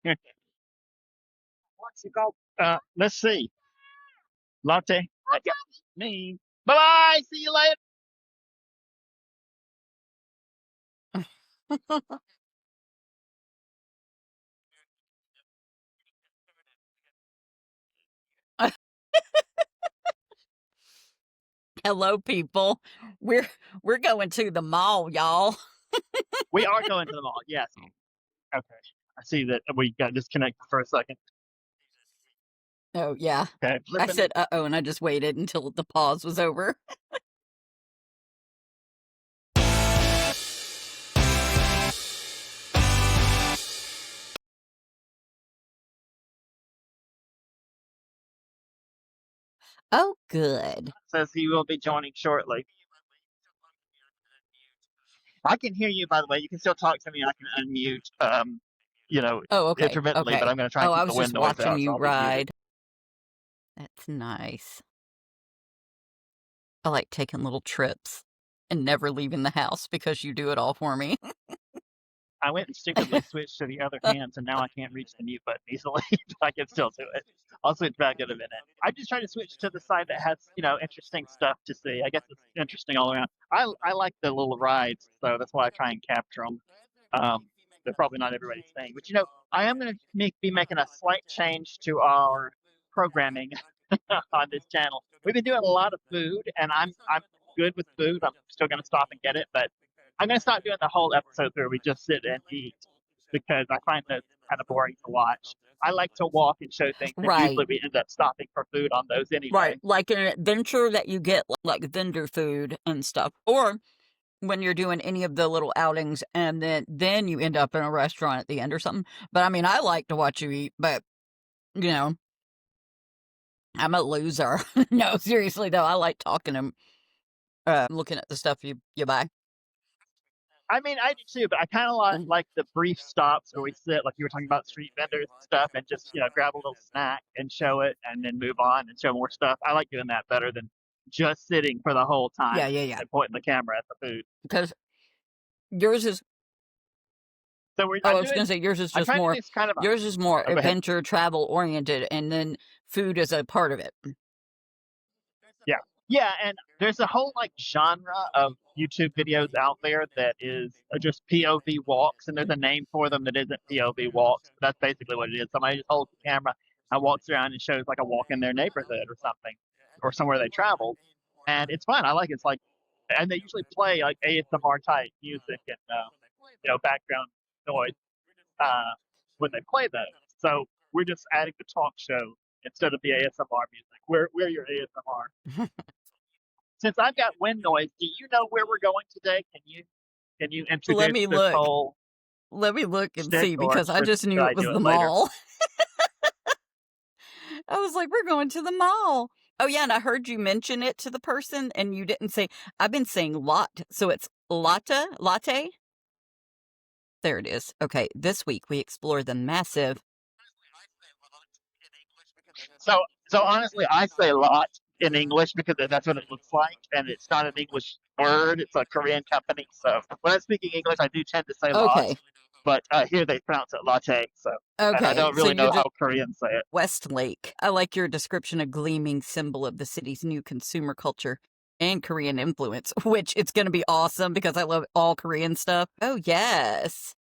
What's it called? Let's see. Lotte. Yeah, me. Bye bye. See you later. Hello, people. We're going to the mall, y'all. We are going to the mall. Yes. Okay. I see that we got disconnected for a second. Oh, yeah. Okay. I said, uh-oh, and I just waited until the pause was over. Oh, good. Says he will be joining shortly. I can hear you, by the way. You can still talk to me. I can unmute, Oh, okay. intermittently, but Okay. I'm going to try and Oh, I keep the was wind just noise watching out, so you I'll be muted. ride. That's nice. I like taking little trips and never leaving the house because you do it all for me. I went and stupidly switched to the other hand, so now I can't reach the mute button easily, but I can still do it. I'll switch back in a minute. I'm just trying to switch to the side that has, interesting stuff to see. I guess it's interesting all around. I like the little rides, so that's why I try and capture them. They're probably not everybody's thing, but I am going to be making a slight change to our programming on this channel. We've been doing a lot of food, and I'm good with food. I'm still going to stop and get it, but I'm going to start doing the whole episode where we just sit and eat because I find that kind of boring to watch. I like to walk and show things, and Right. usually we end up stopping for food on those anyway. Right. Like an adventure that you get, like vendor food and stuff. Or when you're doing any of the little outings and then you end up in a restaurant at the end or something. But I mean, I like to watch you eat, but I'm a loser. No, seriously though, I like talking and looking at the stuff you buy. I mean, I do too, but I kind of like the brief stops where we sit, like you were talking about street vendors and stuff, and just grab a little snack and show it, and then move on and show more stuff. I like doing that better than just sitting for the whole time. Yeah. And pointing the camera at the food. Because yours is. So I was going to say yours is just more. Yours is more adventure, travel oriented, and then food is a part of it. Yeah, and there's a whole genre of YouTube videos out there that is just POV walks, and there's a name for them that isn't POV walks. But that's basically what it is. Somebody just holds the camera and walks around and shows like a walk in their neighborhood or something, or somewhere they traveled, and it's fun. I like it. It's like, and they usually play like ASMR type music and background noise when they play those. So we're just adding the talk show instead of the ASMR music. We're your ASMR. Since I've got wind noise, do you know where we're going today? Can you introduce Let me this look. whole Let me look and shtick, see because I just knew it was the later? mall. I was like, we're going to the mall. Oh yeah, and I heard you mention it to the person, and you didn't say. I've been saying lot, so it's latte. There it is. Okay, this week we explore the massive. So honestly, I say lot in English because that's what it looks like, and it's not an English word. It's a Korean company. So when I'm speaking English, I do tend to say lot. Okay. But here they pronounce it latte. So Okay, and I don't really know how Koreans say it. West Lake. I like your description, a gleaming symbol of the city's new consumer culture and Korean influence, which it's going to be awesome because I love all Korean stuff. Oh, yes.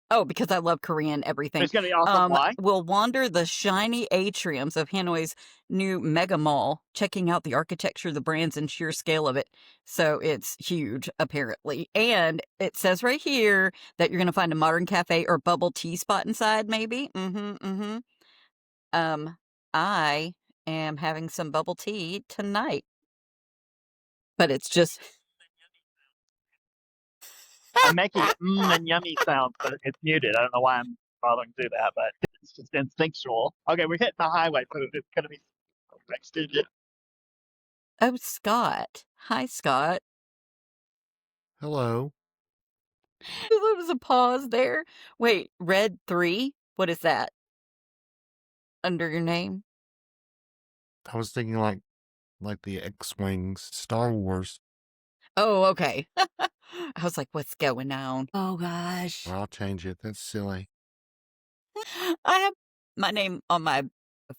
Oh, because I love Korean everything. It's going to be awesome. Why? We'll wander the shiny atriums of Hanoi's new mega mall, checking out the architecture, the brands, and sheer scale of it. So it's huge, apparently. And it says right here that you're going to find a modern cafe or bubble tea spot inside, maybe. I am having some bubble tea tonight. But it's just... I'm making and yummy sounds, but it's muted. I don't know why I'm bothering to do that, but it's just instinctual. Okay, we're hitting the highway, so it's going to be next digit. Oh, Scott. Hi, Scott. Hello. There was a pause there. Wait, Red 3? What is that? Under your name? I was thinking like the X-Wings, Star Wars. Oh, okay. I was like, what's going on? Oh, gosh. Well, I'll change it. That's silly. I have my name on my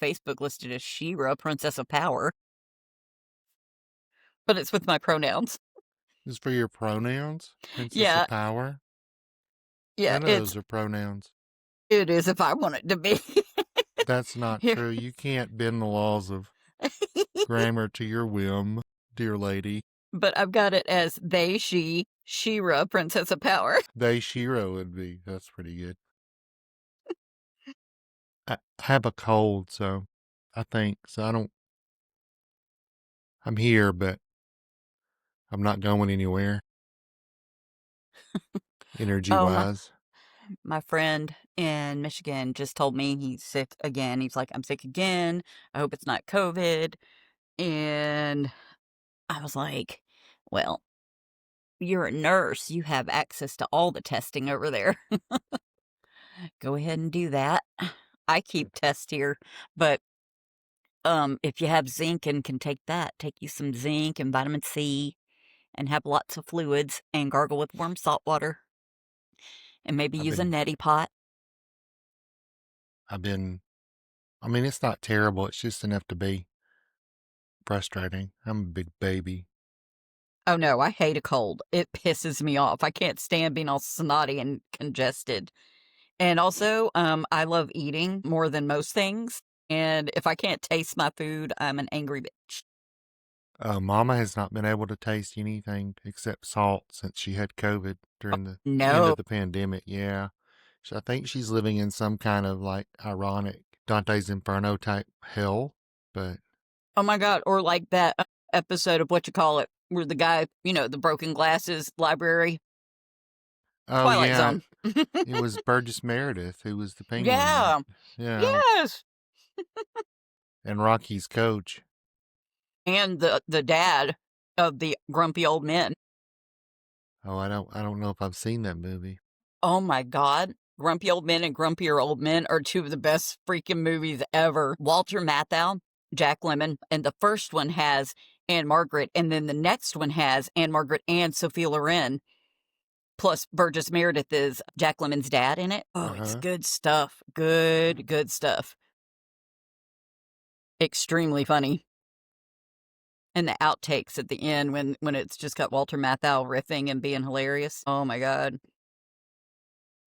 Facebook listed as Shira, Princess of Power, but it's with my pronouns. Is for your pronouns? Princess Yeah, of Power? yeah, None of those are pronouns. it is if I want it to be. That's not Here. true. You can't bend the laws of grammar to your whim, dear lady. But I've got it as they, she, Shira, Princess of Power. They Shiro would be. That's pretty good. I have a cold, so I think so. I'm here, but I'm not going anywhere. Energy Oh, wise. my friend in Michigan just told me he's sick again. He's like, I'm sick again. I hope it's not COVID. And I was like, well, you're a nurse. You have access to all the testing over there. Go ahead and do that. I keep tests here, but if you have zinc and can take that, take you some zinc and vitamin C and have lots of fluids and gargle with warm salt water and maybe I've use a been neti pot. I've been I mean it's not terrible, it's just enough to be frustrating. I'm a big baby. Oh no, I hate a cold. It pisses me off. I can't stand being all snotty and congested. And also, I love eating more than most things. And if I can't taste my food, I'm an angry bitch. Mama has not been able to taste anything except salt since she had COVID during the end No. of the pandemic. Yeah. So I think she's living in some kind of like ironic Dante's Inferno type hell. But Oh my God. Or like that episode of what you call it, where the guy, the broken glasses library, oh Twilight yeah, Zone. it was Burgess Meredith who was the penguin, right? Yeah. Yeah. Yes. And Rocky's coach. And the dad of the grumpy old men. Oh, I don't know if I've seen that movie. Oh my God. Grumpy Old Men and Grumpier Old Men are two of the best freaking movies ever. Walter Matthau, Jack Lemmon, and the first one has Anne Margaret, and then the next one has Anne Margaret and Sophia Loren, plus Burgess Meredith is Jack Lemmon's dad in it. Oh, it's Uh-huh. good stuff. Good stuff. Extremely funny. And the outtakes at the end when it's just got Walter Matthau riffing and being hilarious. Oh my God.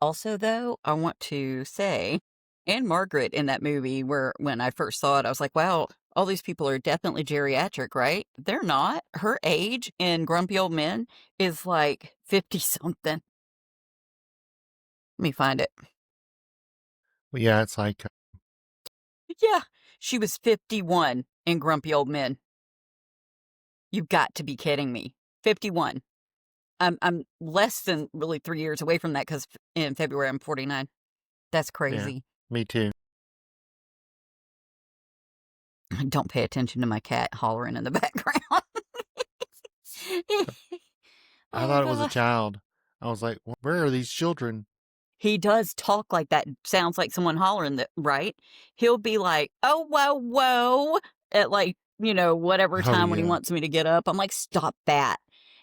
Also, though, I want to say, Anne Margaret in that movie, where when I first saw it, I was like, wow, all these people are definitely geriatric, right? They're not. Her age in Grumpy Old Men is like 50 something. Let me find it. Well, yeah, it's like Yeah, she was 51 in Grumpy Old Men. You've got to be kidding me. 51. I'm less than really 3 years away from that because in February I'm 49. That's yeah, crazy. me too. Don't pay attention to my cat hollering in the background. I Oh thought it was a gosh. child. I was like, where are these children? He does talk like that. Sounds like someone hollering that, right? He'll be like, oh, whoa, whoa, at like, whatever Oh time when he yeah. wants me to get up. I'm like, stop that.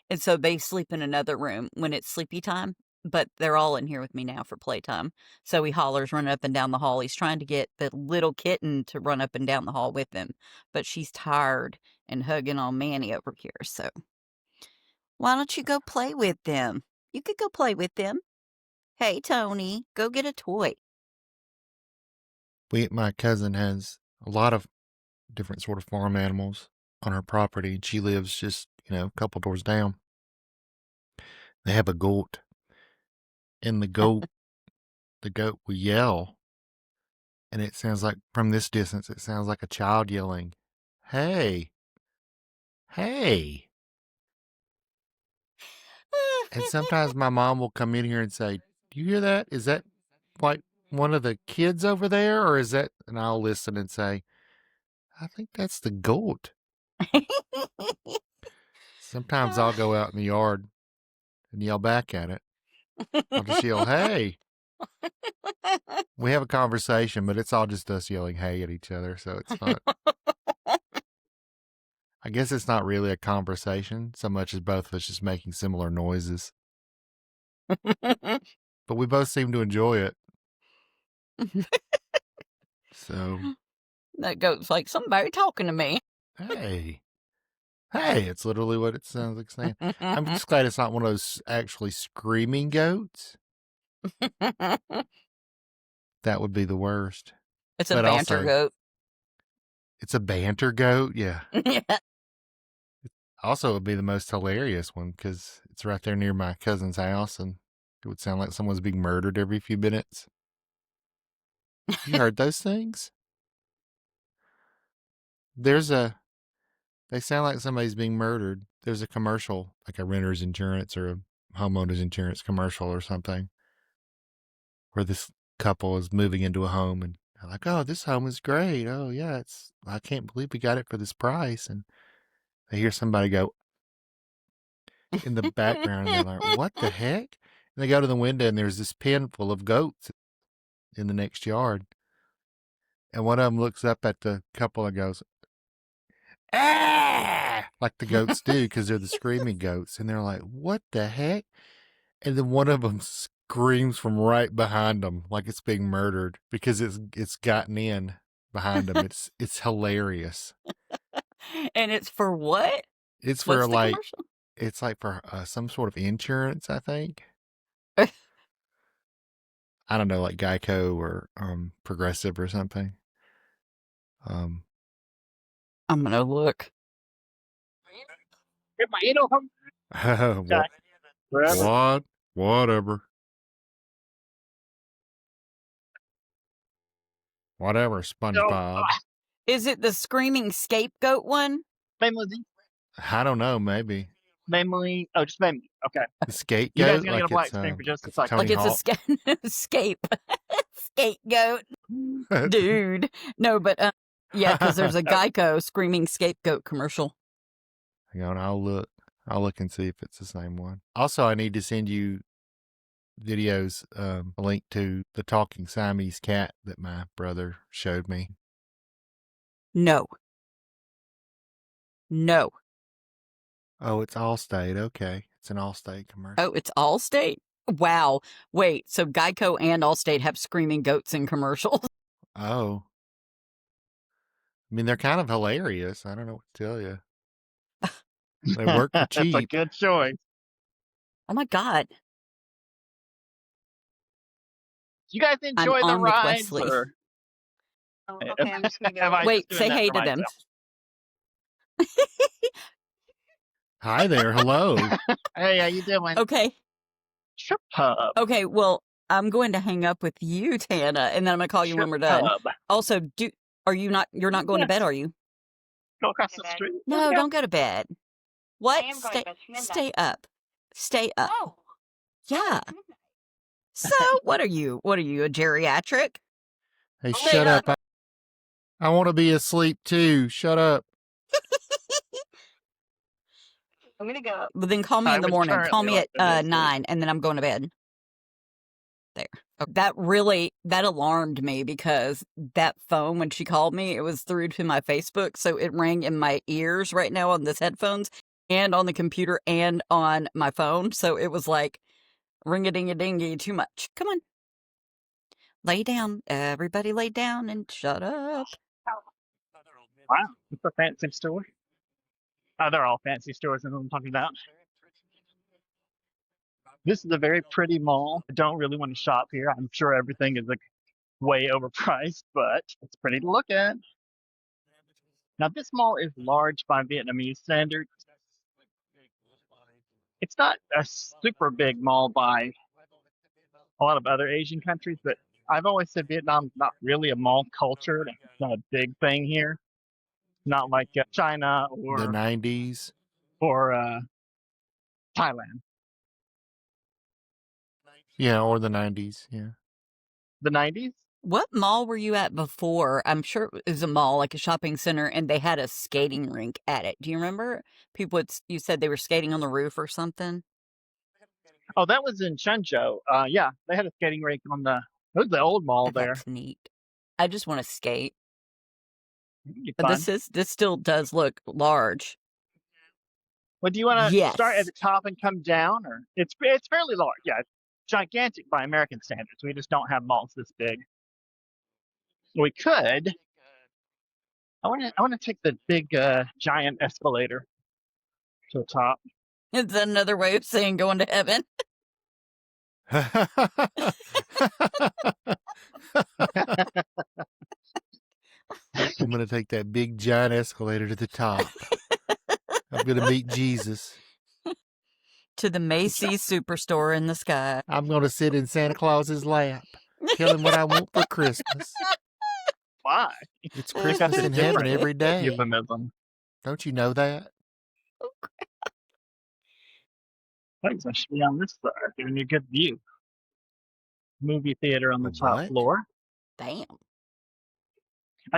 And so they sleep in another room when it's sleepy time, but they're all in here with me now for playtime. So he hollers running up and down the hall. He's trying to get the little kitten to run up and down the hall with him, but she's tired and hugging on Manny over here. So why don't you go play with them? You could go play with them. Hey, Tony, go get a toy. My cousin has a lot of different sort of farm animals on her property, and she lives just, a couple doors down. They have a goat, and the goat will yell, and it sounds like from this distance, it sounds like a child yelling, "Hey, hey!" And sometimes my mom will come in here and say, "Do you hear that? Is that like one of the kids over there, or is that?" And I'll listen and say, "I think that's the goat." Sometimes I'll go out in the yard and yell back at it. I'll just yell, "Hey!" We have a conversation, but it's all just us yelling "hey" at each other, so it's not. I guess it's not really a conversation so much as both of us just making similar noises. But we both seem to enjoy it. So, That goat's like, somebody talking to me. hey, it's literally what it sounds like saying. I'm just glad it's not one of those actually screaming goats. That would be the worst. It's a But banter also, goat. it's a banter goat. Yeah. Yeah. Also, it would be the most hilarious one because it's right there near my cousin's house, and it would sound like someone's being murdered every few minutes. You heard those things? They sound like somebody's being murdered. There's a commercial, like a renter's insurance or a homeowner's insurance commercial or something, where this couple is moving into a home and they're like, "Oh, this home is great. Oh, yeah, I can't believe we got it for this price." And they hear somebody go in the background and they're like, "What the heck?" And they go to the window and there's this pen full of goats in the next yard. And one of them looks up at the couple and goes, "Ah!" Like the goats do because they're the screaming goats. And they're like, "What the heck?" And then one of them screams from right behind them like it's being murdered because it's gotten in behind them. It's hilarious. And it's for what? It's What's for the like commercial? it's like for some sort of insurance, I think. I don't know, like Geico or Progressive or something. I'm gonna look. Get my anal home. What? Forever. Whatever. Whatever, No. SpongeBob. Is it the screaming scapegoat one? Memory. I don't know, maybe. Memory. Oh, just memory. Okay. The skate You guys goat, gonna get a like black it's screen for just a second. Tony Like it's a Hawk. scape. Scapegoat. Dude. No, but yeah, because there's a Geico screaming scapegoat commercial. Hang on, I'll look and see if it's the same one. Also, I need to send you videos, a link to the talking Siamese cat that my brother showed me. No. Oh, it's Allstate. Okay. It's an Allstate commercial. Oh, it's Allstate? Wow. Wait, so Geico and Allstate have screaming goats in commercials? Oh. I mean, they're kind of hilarious. I don't know what to tell you. They work for That's a cheap. good choice. Oh my God. You guys enjoy the on with rides? Wesley. Or... Oh, okay, I'm just gonna go. Wait, just say doing that hey for to them. myself? Hi there. Hello. Hey, how you doing? Okay. Trip Hub. Okay, well, I'm going to hang up with you, Tana, and then I'm going to call you when we're done. Hub. Also, you're not going to bed, are you? Go across the street. No, don't go to bed. What? I am going to bed. It's midnight. Stay up. Stay up. Oh. Yeah. It's midnight. So, what are you? What are you, a geriatric? Hey, Stay shut up. up. I want to be asleep too. Shut up. I'm gonna go. But then call me I in the would morning. Call currently me like to at visit. 9, and then I'm going to bed. There. Okay. That alarmed me because that phone, when she called me, it was through to my Facebook, so it rang in my ears right now on this headphones and on the computer and on my phone. So it was like ring-a-ding-a-dingy too much. Come on. Lay down. Everybody lay down and shut up. Wow, it's a fancy store. Oh, they're all fancy stores, is what I'm talking about. This is a very pretty mall. I don't really want to shop here. I'm sure everything is like way overpriced, but it's pretty to look at. Now, this mall is large by Vietnamese standards. It's not a super big mall by a lot of other Asian countries, but I've always said Vietnam's not really a mall culture. It's not a big thing here. Not like China The 90s. or Thailand. Yeah, or the 90s. Yeah. The 90s? What mall were you at before? I'm sure it was a mall, like a shopping center, and they had a skating rink at it. Do you remember? You said they were skating on the roof or something? Oh, that was in Shenzhou. Yeah, they had a skating rink on it was the old mall there. That's neat. I just want to skate. It'd be But fun. this still does look large. Well, do you want to start at Yes. the top and come down, or it's fairly large? Yeah, it's gigantic by American standards. We just don't have malls this big. We could. I want to take the big giant escalator to the top. Is that another way of saying going to heaven? I'm going to take that big giant escalator to the top. I'm going to meet Jesus. To the Macy's Superstore in the sky. I'm going to sit in Santa Claus's lap. Tell him what I want for Christmas. Why? It's Because Christmas it's in heaven different. every day. Euphemism. Don't you know that? Thanks. I should be on this side, giving you a good view. Movie theater on the top What? floor. Damn.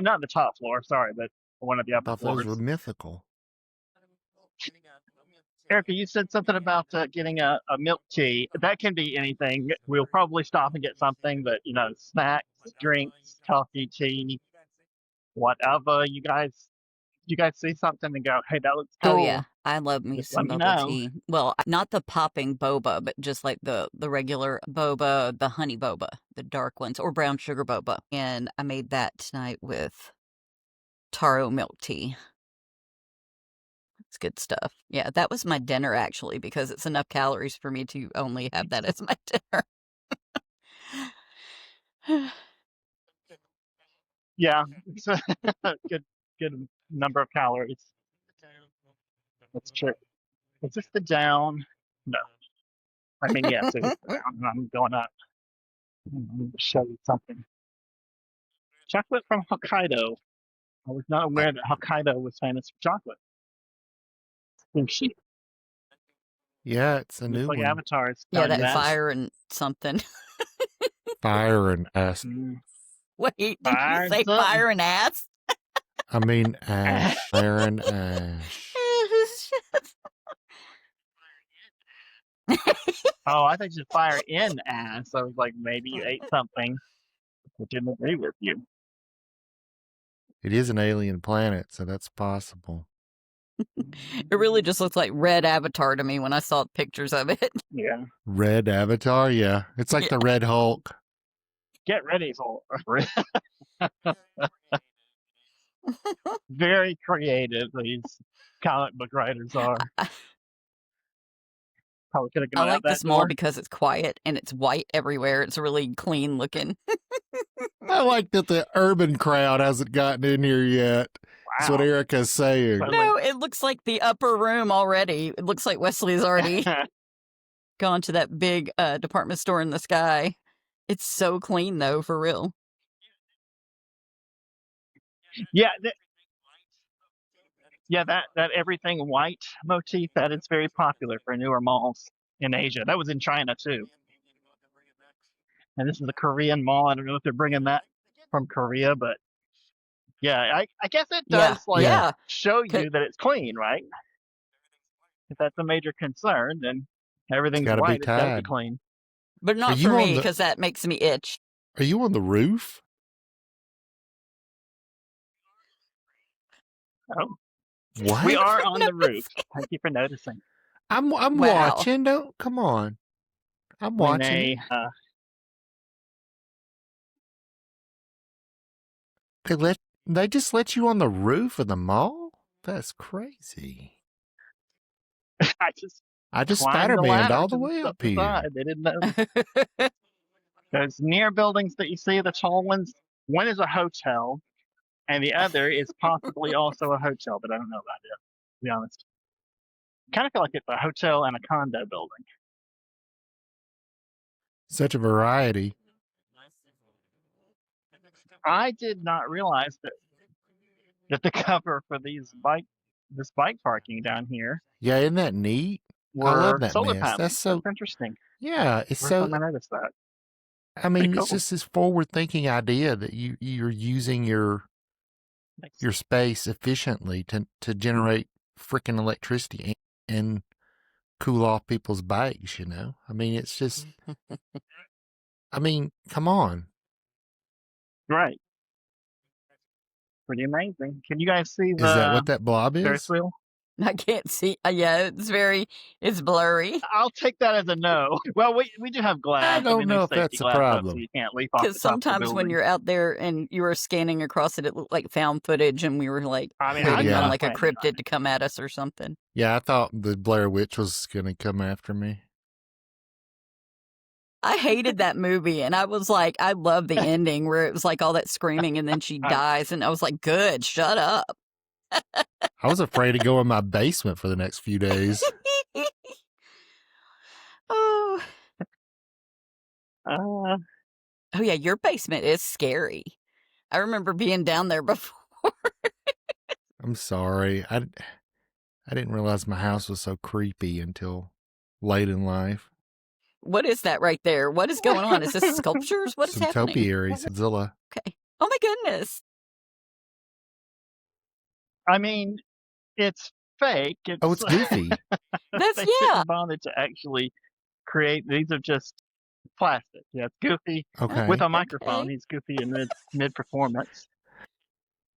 Not the top floor, sorry, but one of the I upper thought floors. those were mythical. Erica, you said something about getting a milk tea. That can be anything. We'll probably stop and get something, but snacks, drinks, coffee, tea, whatever. You guys see something and go, hey, that looks cool. Oh yeah, I love me Just some let me bubble know. tea. Well, not the popping boba, but just like the regular boba, the honey boba, the dark ones, or brown sugar boba. And I made that tonight with taro milk tea. It's good stuff. Yeah, that was my dinner actually, because it's enough calories for me to only have that as my dinner. Yeah, it's a good number of calories. That's true. Is this the down? No. I mean, yes, it is the down. I'm going up. I'm going to show you something. Chocolate from Hokkaido. I was not aware that Hokkaido was famous for chocolate. Sushi. Yeah, it's a Looks new like one. Avatar is Yeah, starting that fire and something. Fire and ass. Wait, did Fire you and say something. fire and ass? I mean ash. Fire and ash. Oh, I thought you said fire in ass. I was like, maybe you ate something that didn't agree with you. It is an alien planet, so that's possible. It really just looks like red Avatar to me when I saw pictures of it. Yeah. Red Avatar, yeah. It's like the Red Hulk. Get ready for very creative. These comic book writers are. Probably could have I gone out like that this mall door. because it's quiet and it's white everywhere. It's really clean looking. I like that the urban crowd hasn't gotten in here yet. That's what Wow. Erica's saying. So- No, it looks like the upper room already. It looks like Wesley's already gone to that big department store in the sky. It's so clean though, for real. Yeah, that everything white motif, that is very popular for newer malls in Asia. That was in China too. And this is a Korean mall. I don't know if they're bringing that from Korea, but yeah, I guess it Yeah, does like yeah. show Could- you that it's clean, right? If that's a major concern, then everything's gotta be white. It's got to be tied. clean. But Are not you for on me, the- because that makes me itch. Are you on the roof? Oh, What? we are on the roof. Thank you for noticing. I'm Wow. watching. Don't come on. I'm watching. When They just let you on the roof of the mall? That's crazy. I just Spider climbed the Maned ladder all the to way up the here. side. They didn't know. Those near buildings that you see, the tall ones, one is a hotel, and the other is possibly also a hotel, but I don't know about it, to be honest. Kind of feel like it's a hotel and a condo building. Such a variety. I did not realize that the cover for this bike parking down here Yeah, isn't that neat? I were love that solar mess. panels. That's so interesting. yeah. It's First so. time I noticed that. I mean, Pretty it's cool. just this forward-thinking idea that you're using your space efficiently to generate freaking electricity and cool off people's bikes. You know, I mean, it's just. I mean, come on. Right. Pretty amazing. Can you guys see Is that the what that blob Ferris is? wheel? I can't see. Yeah, it's blurry. I'll take that as a no. Well, we do have glass. don't know there's if safety that's a glass up, so problem. you can't leap off Because the top of the sometimes when building. you're out there and you were scanning across it looked like found footage, and we were like waiting Yeah. on like a cryptid to come at us or something. Yeah, I thought the Blair Witch was going to come after me. I hated that movie, and I was like, I love the ending where it was like all that screaming, and then she dies, and I was like, good, shut up. I was afraid to go in my basement for the next few days. Oh. Uh, Oh yeah, your basement is scary. I remember being down there before. I'm sorry. I didn't realize my house was so creepy until late in life. What is that right there? What is going on? Is this sculptures? What is Some happening? topiaries, Zilla. Okay. Oh my goodness. I mean, it's fake. Oh, it's goofy. That's they yeah. shouldn't bother to actually create. These are just plastic. Yeah, it's goofy. Okay. With a microphone, Okay. he's goofy in mid performance,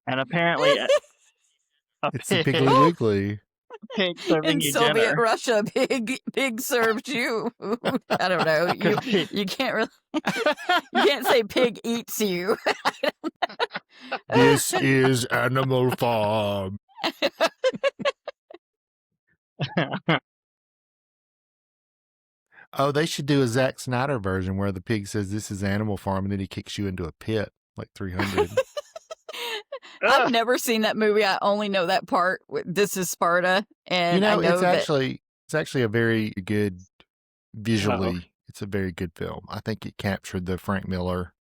and apparently It's a pig, Piggly Wiggly. pig serving In you Soviet dinner. Russia, pig served you. I don't know. You can't really. You can't say pig eats you. This is Animal Farm. Oh, they should do a Zack Snyder version where the pig says this is Animal Farm and then he kicks you into a pit like 300. I've never seen that movie. I only know that part. This is Sparta, and I know it's actually a very good visually. It's a very good film. I think it captured the Frank Miller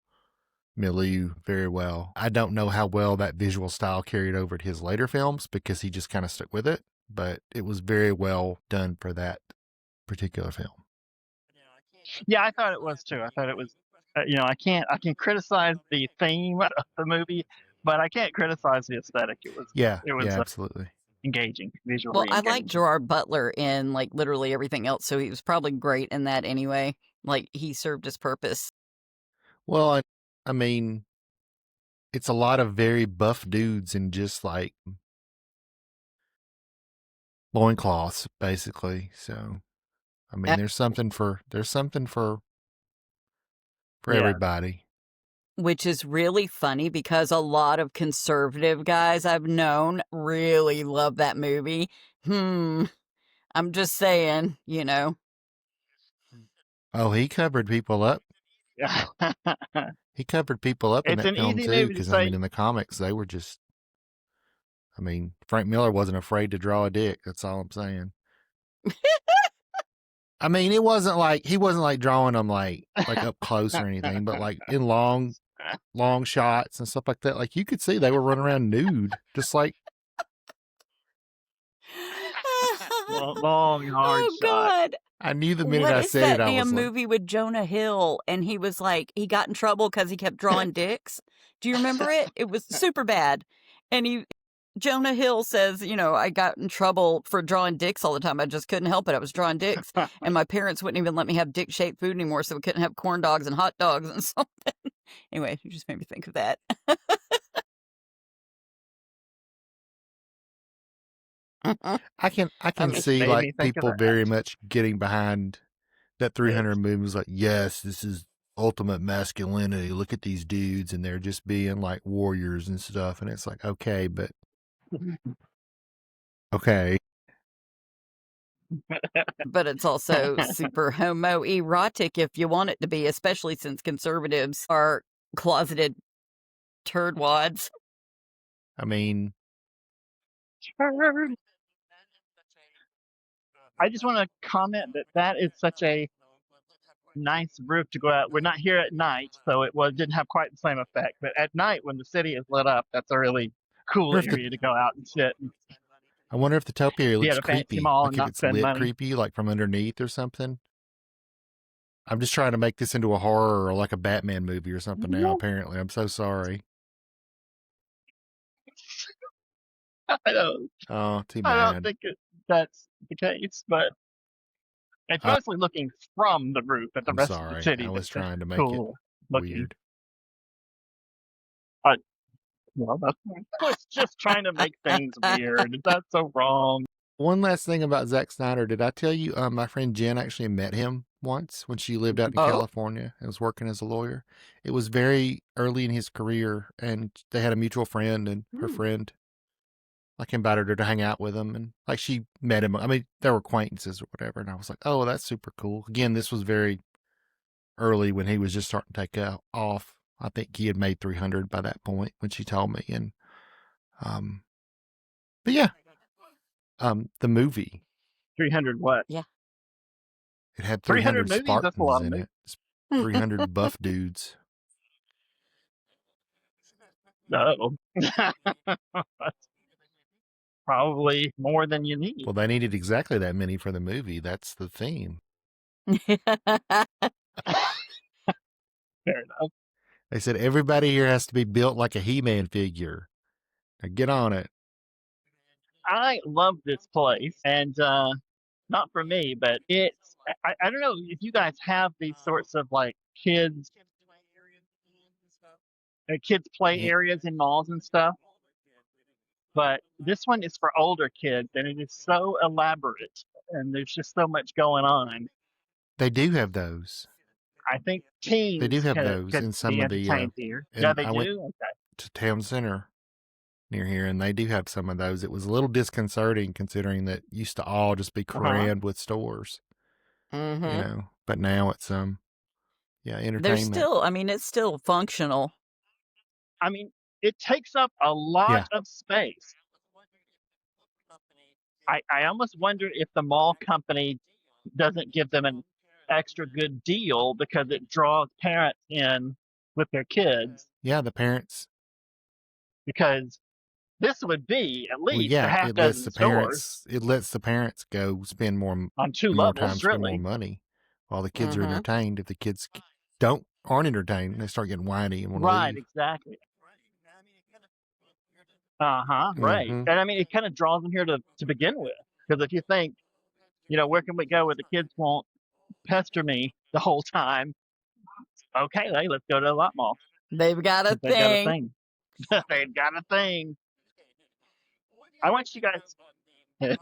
milieu very well. I don't know how well that visual style carried over to his later films because he just kind of stuck with it, but it was very well done for that particular film. Yeah, I thought it was too. I thought it was. I can criticize the theme of the movie, but I can't criticize the aesthetic. It was absolutely engaging visually. Well, I engaging. like Gerard Butler in like literally everything else, so he was probably great in that anyway. Like he served his purpose. Well, I mean, it's a lot of very buff dudes in just like loincloths, basically. So, I mean, there's something for everybody. Which is really funny because a lot of conservative guys I've known really love that movie. I'm just saying, Oh, he covered people up. Yeah. He covered people up in It's that an film easy too, movie to because say. in the comics they were just. I mean, Frank Miller wasn't afraid to draw a dick. That's all I'm saying. I mean, it wasn't like he wasn't like drawing them like up close or anything, but like in long shots and stuff like that. Like you could see they were running around nude, just like. Long, hard oh shot. God. I knew the minute I said it, I was like. What is that damn movie with Jonah Hill? And he was like, he got in trouble because he kept drawing dicks. Do you remember it? It was super bad. And Jonah Hill says, I got in trouble for drawing dicks all the time. I just couldn't help it. I was drawing dicks. And my parents wouldn't even let me have dick-shaped food anymore, so we couldn't have corn dogs and hot dogs and something. Anyway, you just made me think of that. I can see like people very much getting behind that 300 movie. Was like, yes, this is ultimate masculinity. Look at these dudes, and they're just being like warriors and stuff. And it's like, okay, but okay. But it's also super homoerotic if you want it to be, especially since conservatives are closeted turd wads. I mean, I just want to comment that is such a nice roof to go out. We're not here at night, so it didn't have quite the same effect. But at night, when the city is lit up, that's a really cool area to go out and sit. I wonder if the topiary looks a fancy creepy, mall like and if not it's spend lit money. creepy, like from underneath or something. I'm just trying to make this into a horror or like a Batman movie or something now. Apparently, I'm so sorry. I don't. Oh, too bad. I don't think that's the case, but it's mostly looking from the roof at the rest of the city. I was trying to make cool it weird. Well, I was just trying to make things weird. That's so wrong. One last thing about Zack Snyder. Did I tell you my friend Jen actually met him once when she lived out in Oh. California and was working as a lawyer? It was very early in his career, and they had a mutual friend, and her friend like invited her to hang out with him, and like she met him. I mean, they were acquaintances or whatever, and I was like, oh, that's super cool. Again, this was very early when he was just starting to take off. I think he had made 300 by that point when she told me, and but yeah, the movie 300 what? Yeah. it had 300 300 movies? That's a lot Spartans of in it. 300 buff dudes. No. That's probably more than you need. Well, they needed exactly that many for the movie. That's the theme. Fair enough. They said everybody here has to be built like a He-Man figure. Now get on it. I love this place, and not for me, but it's. I don't know if you guys have these sorts of like kids play areas in malls and stuff, but this one is for older kids, and it is so elaborate, and there's just so much going on. They do have those. I think They do teens have could those in some be of the. entertained here. And Yeah, they I went do. Okay. to Town Center near here, and they do have some of those. It was a little disconcerting considering that used to all just be crammed with stores, Mm-hmm. you know. But now it's There's entertainment. still, I mean, it's still functional. I mean, it takes up a lot of space. I almost wonder if the mall company doesn't give them an extra good deal because it draws parents in with their kids. Yeah, the parents. Because this would be at Well, least a yeah, half it lets dozen the stores parents. It lets the parents go spend more on two time, levels, spend more really. money, while the kids are Mhm. entertained. If the kids aren't entertained, they start getting whiny and want to Right, leave. exactly. Right. Mhm. And I mean, it kind of draws them here to begin with. Because if you think, where can we go where the kids won't pester me the whole time? Okay, hey, let's go to the Lotte Mall. They've got a They've got a thing. thing. They've got a thing. I want you guys. I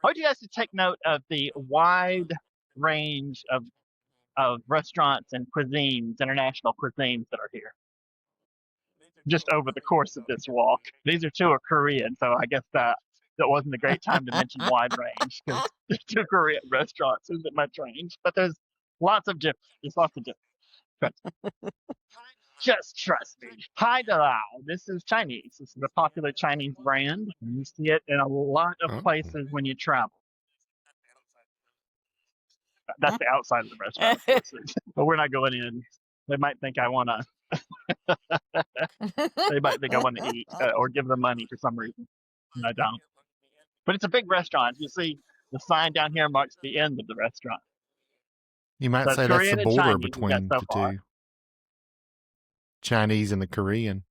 want you guys to take note of the wide range of restaurants and cuisines, international cuisines that are here. Just over the course of this walk, these are two are Korean, so I guess that wasn't a great time to mention wide range because two Korean restaurants isn't much range, but there's lots of different. There's lots of different. Just trust me. Hailalao. This is Chinese. This is a popular Chinese brand. And you see it in a lot of places when you travel. That's the outside of the restaurant, of course. But we're not going in. They might think I want to. They might think I want to eat or give them money for some reason. And I don't. But it's a big restaurant. You see, the sign down here marks the end of the restaurant. You might So say that's the Korean and border Chinese we've got between so the far. two. Chinese and the Korean.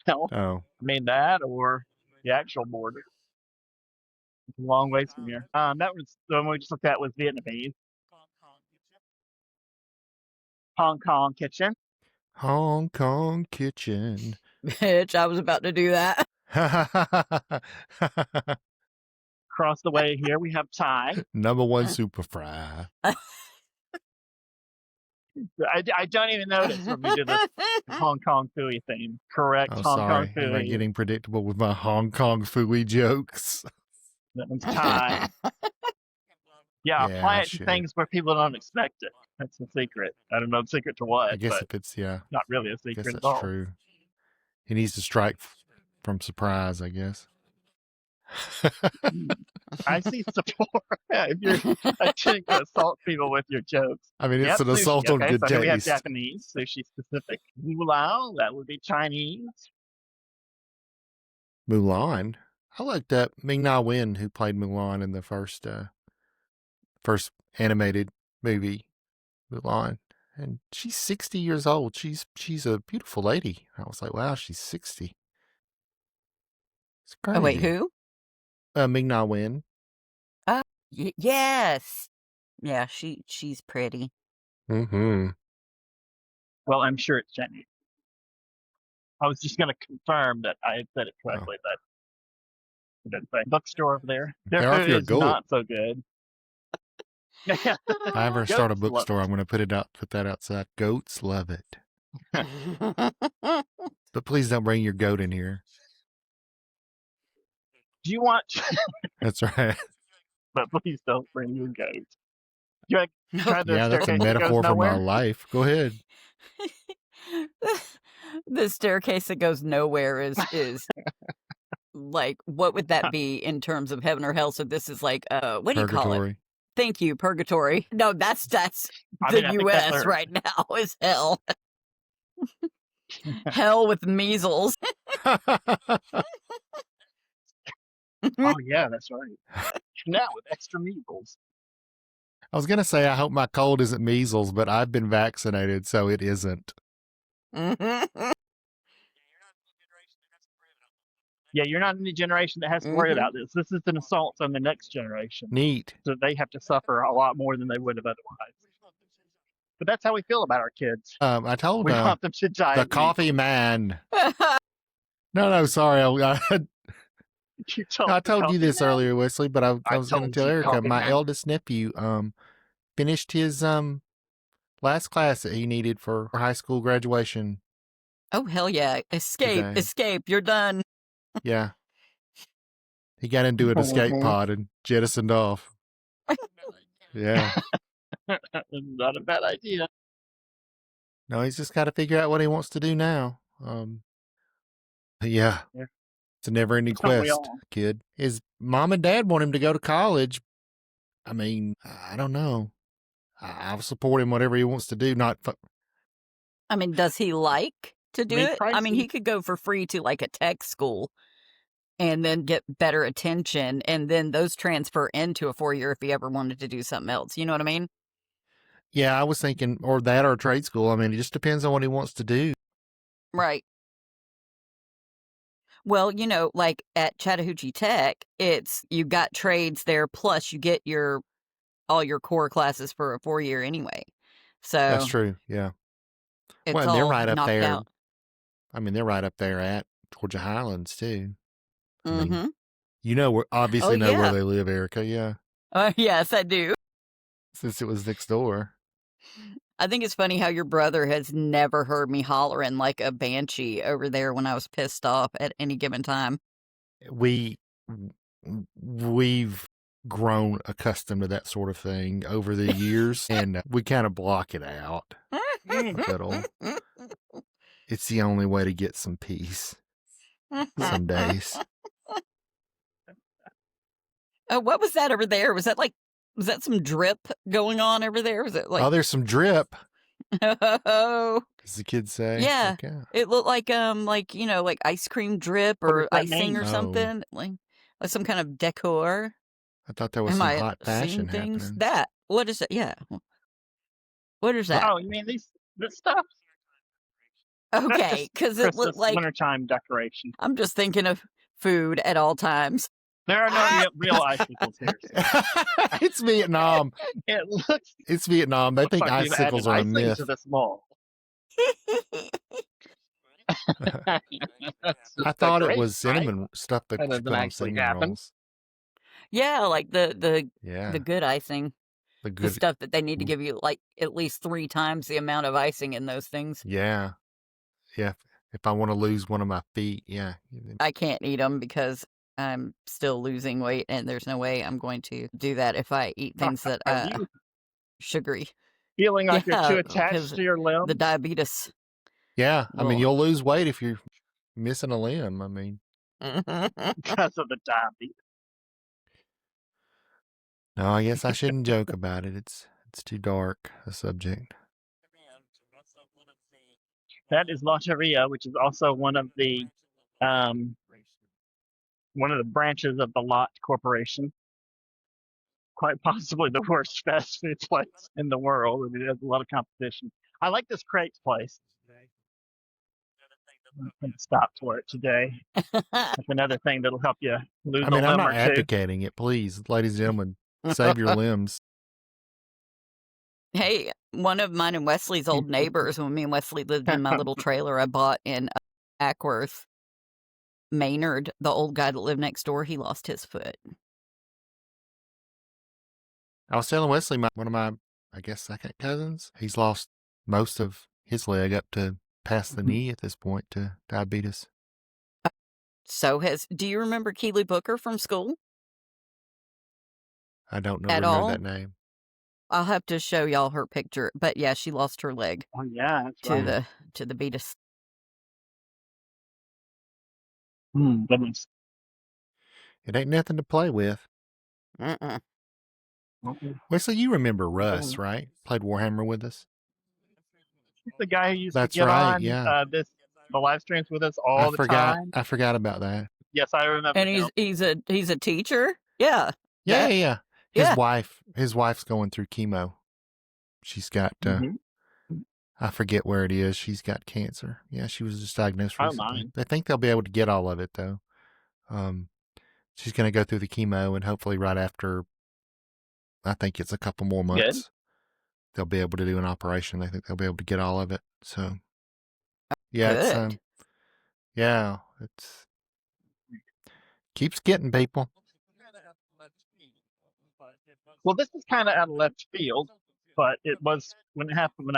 No, Oh, I mean that or the actual border. It's a long ways from here. That was the one we just looked at was Vietnamese. Hong Kong kitchen. Hong Kong kitchen. Bitch, I was about to do that. Across the way here we have Thai. Number one super fry. I don't even notice when we do the Hong Kong Phooey theme. Correct, Oh, Hong Kong sorry. Am I Phooey. getting predictable with my Hong Kong Phooey jokes? That one's Thai. Yeah, Yeah, apply I it to should. things where people don't expect it. That's the secret. I don't know the secret to what, I guess but if it's, not really a I guess secret at that's all. true. He needs to strike from surprise, I guess. I see support. If you're attempting to assault people with your jokes. I mean, it's Yep, an sushi. assault on Okay, good so here we have taste. Japanese, sushi specific. Mulao, that would be Chinese. Mulan. I looked up Ming Na Wen, who played Mulan in the first animated movie, Mulan, and she's 60 years old. She's a beautiful lady. I was like, wow, she's 60. It's crazy. Oh, wait, who? Ming Na Wen. Oh, yes. Yeah, she's pretty. Mm-hmm. Well, I'm sure it's Chinese. I was just going to confirm that I had said it correctly, but a good thing. Bookstore over there. Their Now, if food you're a is goat, not so good. Yeah, if I ever start a goats love bookstore, it. I'm going to put that outside. Goats love it. But please don't bring your goat in here. Do you want? That's right. But please don't bring your goat. You want to try the Yeah, that's a staircase that goes metaphor for my nowhere? life. Go ahead. The staircase that goes nowhere is like, what would that be in terms of heaven or hell? So this is like, what do you call it? Purgatory. Thank you, purgatory. No, that's I the mean, I think that's U.S. Earth. right now is hell. Hell with measles. Oh yeah, that's right. Now with extra measles. I was going to say, I hope my cold isn't measles, but I've been vaccinated, so it isn't. Yeah, you're not in the generation that has to worry about this. This is an assault on the next generation. Neat. So they have to suffer a lot more than they would have otherwise. But that's how we feel about our kids. I told We want them to die. the of coffee measles. man. No, sorry. You told I the told you coffee this man? earlier, Wesley, but I was going to told tell you, Erica, coffee my man. eldest nephew finished his last class that he needed for high school graduation. Oh, hell yeah. Today. Escape. You're done. Yeah. He got into an escape pod and jettisoned off. Yeah. Not a bad idea. No, he's just got to figure out what he wants to do now. Yeah. It's a never-ending Don't we quest, all? kid. His mom and dad want him to go to college. I mean, I don't know. I'll support him whatever he wants to do. I mean, does he like to do it? I mean, pricey. he could go for free to like a tech school and then get better attention, and then those transfer into a 4-year if he ever wanted to do something else. You know what I mean? Yeah, I was thinking, or that or trade school. I mean, it just depends on what he wants to do. Right. Well, you know, like at Chattahoochee Tech, it's you got trades there, plus you get all your core classes for a 4-year anyway. So That's true. Yeah. it's Well, and all they're right up knocked there. out. I mean, they're right up there at Georgia Highlands too. I mean, Mm-hmm. you know, obviously know where they live, Erica. Yeah, Yes, I do. since it was next door. I think it's funny how your brother has never heard me hollering like a banshee over there when I was pissed off at any given time. We've grown accustomed to that sort of thing over the years, and we kind of block it out a little. It's the only way to get some peace some days. Oh, what was that over there? Was that some drip going on over there? Was it like, Oh, there's some drip, oh, as the kids say. yeah. Okay. It looked like you know, like ice cream drip What or does that icing mean? or Oh. something, like some kind of decor. I thought there was Am some I hot seeing fashion things? happening. That what is it? Yeah, what is that? Oh, you mean this stuff? Okay, because it Christmas looked like wintertime decoration. I'm just thinking of food at all times. There are no real icicles here. So It's Vietnam. it looks It's Vietnam. They think like you've added icicles are a icing myth. to this mall. I thought it was cinnamon stuff that That you doesn't put on actually cinnamon happen. rolls. Yeah, like the Yeah, good icing, the the good. stuff that they need to give you like at least 3 times the amount of icing in those things. Yeah, yeah. If I want to lose one of my feet, yeah. I can't eat them because I'm still losing weight, and there's no way I'm going to do that if I eat things that Are you sugary. feeling like you're Yeah, too attached 'cause to your limbs? the diabetes. Yeah, I mean, Ugh. you'll lose weight if you're missing a limb. I mean, Because of the diabetes. no, I guess I shouldn't joke about it. It's too dark a subject. That is Lotteria, which is also one of the branches of the Lotte Corporation. Quite possibly the worst fast food place in the world. I mean, it has a lot of competition. I like this crepes place. I'm going to stop for it today. That's another thing that'll help you lose I mean, a I'm limb not or two. advocating it. Please, ladies and gentlemen, save your limbs. Hey, one of mine and Wesley's old neighbors, when me and Wesley lived in my little trailer I bought in Ackworth, Maynard, the old guy that lived next door, he lost his foot. I was telling Wesley, one of my, I guess, second cousins, he's lost most of his leg up to past the knee at this point to diabetes. Do you remember Keely Booker from school? I don't know At remember all? that name. I'll have to show y'all her picture. But yeah, she lost her leg Oh yeah, that's to right. the beatus. Goodness. It ain't nothing to play with. Mm-mm. Wesley, you remember Russ, right? Played Warhammer with us. He's the guy who used That's to get right, on yeah. the live streams with us all the time. I forgot about that. Yes, I remember. And he's a teacher. Yeah. Yeah. His wife's going through chemo. She's got I forget where it is. She's got cancer. Yeah, she was just diagnosed recently. They think they'll be able to get all of it though. She's going to go through the chemo, and hopefully right after, I think it's a couple more months, they'll be able to do an operation. They think they'll be able to get all of it. So yeah, Good. it's keeps getting people. Well, this is kind of out of left field, but it was when it happened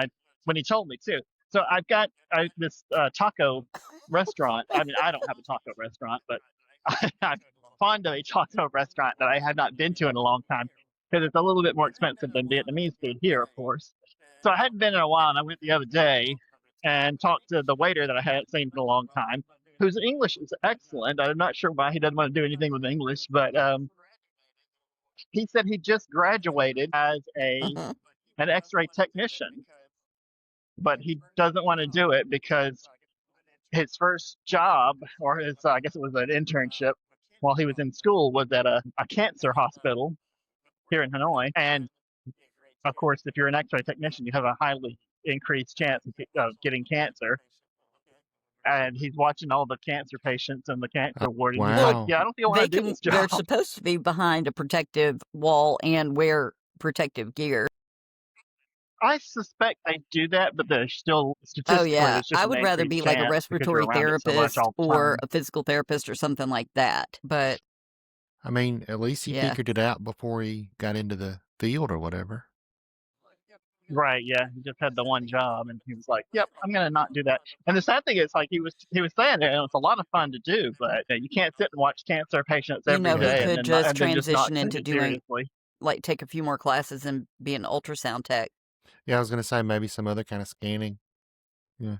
when he told me too. So I've got this taco restaurant. I mean, I don't have a taco restaurant, but I'm fond of a taco restaurant that I have not been to in a long time because it's a little bit more expensive than Vietnamese food here, of course. So I hadn't been in a while, and I went the other day and talked to the waiter that I hadn't seen for a long time, whose English is excellent. I'm not sure why he doesn't want to do anything with English, but he said he just graduated as an X-ray technician, but he doesn't want to do it because his first job, or his I guess it was an internship while he was in school, was at a cancer hospital here in Hanoi. And of course, if you're an X-ray technician, you have a highly increased chance of getting cancer. And he's watching all the cancer patients in the cancer ward, and he's like, "Yeah, I don't think I want to do this job." They're supposed to be behind a protective wall and wear protective gear. I suspect they do that, but there's still statistically. Oh yeah, there's just I would rather be like a respiratory therapist or a physical therapist or something like that. But I mean, at least he figured it out before he got into the field or whatever. Right, yeah. He just had the one job, and he was like, "Yep, I'm gonna not do that." And the sad thing is, like he was saying, it's a lot of fun to do, but you can't sit and watch cancer patients every day. He could just transition into doing, like, take a few more classes and be an ultrasound tech. Yeah, I was gonna say maybe some other kind of scanning. Yeah,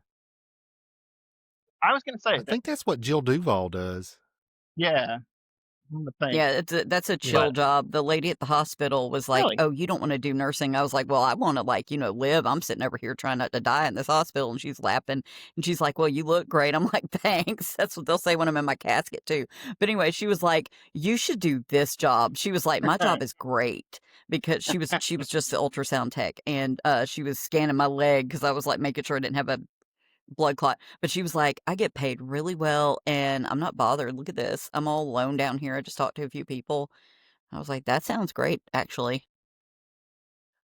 I was gonna say, I think that's what Jill Duvall does. Yeah. Yeah, that's a chill job. The lady at the hospital was like, "Oh, you don't want to do nursing?" I was like, "Well, I want to live. I'm sitting over here trying not to die in this hospital." And she's laughing, and she's like, "Well, you look great." I'm like, "Thanks." That's what they'll say when I'm in my casket too. But anyway, she was like, "You should do this job." She was like, "My job is great," because she was just the ultrasound tech, and she was scanning my leg because I was like making sure I didn't have a blood clot. But she was like, "I get paid really well and I'm not bothered. Look at this. I'm all alone down here. I just talked to a few people." I was like, "That sounds great, actually."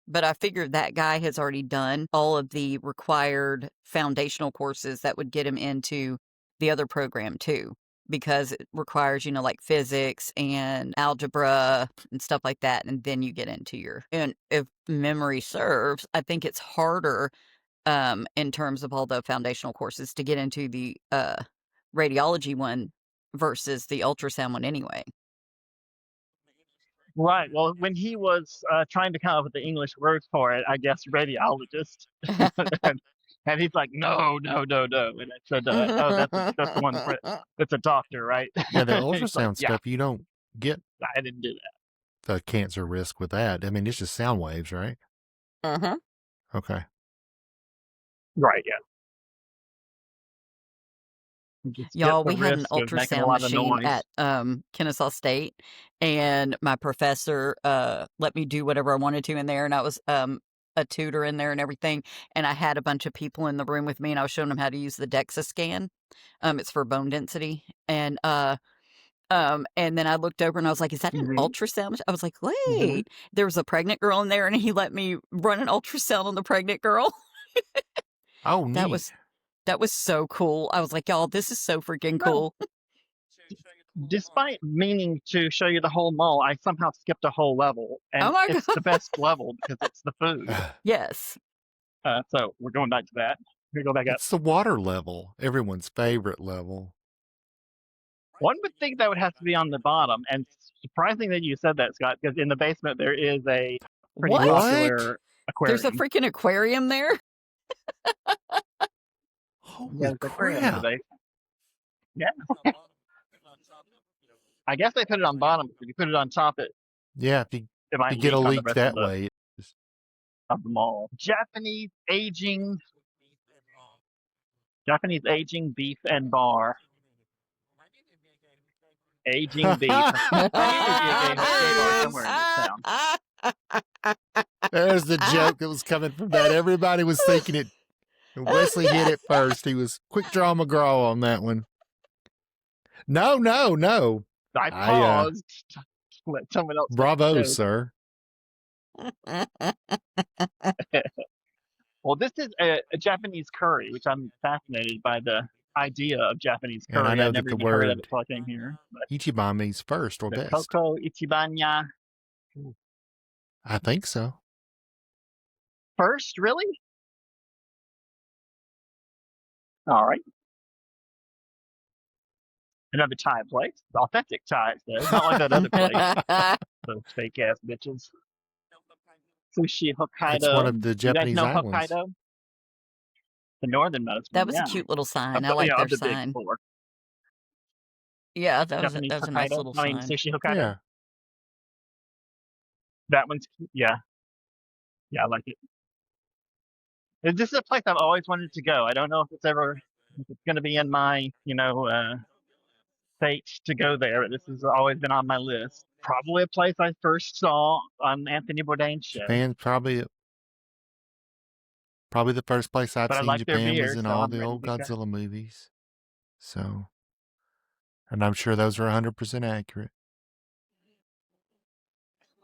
But I figured that guy has already done all of the required foundational courses that would get him into the other program too, because it requires, like physics and algebra and stuff like that. And then you get into and if memory serves, I think it's harder in terms of all the foundational courses to get into the radiology one versus the ultrasound one anyway. Right. Well, when he was trying to come up with the English word for it, I guess radiologist, and he's like, "No, no, no, no," and I said, "Oh, that's the one for that's a doctor, right?" Yeah, the ultrasound stuff, you don't get. I didn't do that. The cancer risk with that. I mean, it's just sound waves, right? Okay. Right. Yeah. Y'all, we had an ultrasound machine at Kennesaw State, and my professor let me do whatever I wanted to in there, and I was a tutor in there and everything, and I had a bunch of people in the room with me, and I was showing them how to use the DEXA scan. It's for bone density, and then I looked over and I was like, "Is that an ultrasound?" I was like, "Wait." There was a pregnant girl in there, and he let me run an ultrasound on the pregnant girl. Oh, neat. That was so cool. I was like, "Y'all, this is so freaking cool." Despite meaning to show you the whole mall, I somehow skipped a whole level, and Oh my it's God. the best level because it's the food. Yes. So we're going back to that. We're gonna go back up. It's the water level, everyone's favorite level. One would think that would have to be on the bottom, and surprising that you said that, Scott, because in the basement there is a pretty What? popular aquarium. There's a freaking aquarium there? Holy there's an aquarium in the crap. basement. Yeah. I guess they put it on bottom. If you put it on top, it Yeah, if you might get a leak on the leak rest that way. of the mall. Japanese aging beef and bar. Aging beef. I knew there'd be a gay bar somewhere in this town. There's the joke that was coming from that. Everybody was thinking it. And Wesley hit it first. He was quick draw McGraw on that one. No. I paused to let someone else. Bravo, sir. Well, this is a Japanese curry, which I'm fascinated by the idea of Japanese curry. And I know I'd that never the even heard of word it until I came here. But Ichiban means first or the best. Koko Ichibanya. I think so. First, really? All right. Another Thai place. Authentic Thais, though. Not like that other place. Those fake ass bitches. Sushi Hokkaido. It's one of the Japanese you guys know islands. Hokkaido? The northernmost one. That was a cute little sign. I like of their the sign. Big Four. Yeah, that was Japanese a nice Hokkaido. little I mean, sign. Sushi Hokkaido. Yeah. That one's cute. Yeah, I like it. This is a place I've always wanted to go. I don't know if it's going to be in my, fate to go there. But this has always been on my list. Probably a place I first saw on Anthony Bourdain's show. Japan's probably the first place I've But I seen like their Japan beer, was in so all I'm the ready old to go. Godzilla movies. So, and I'm sure those are 100% accurate.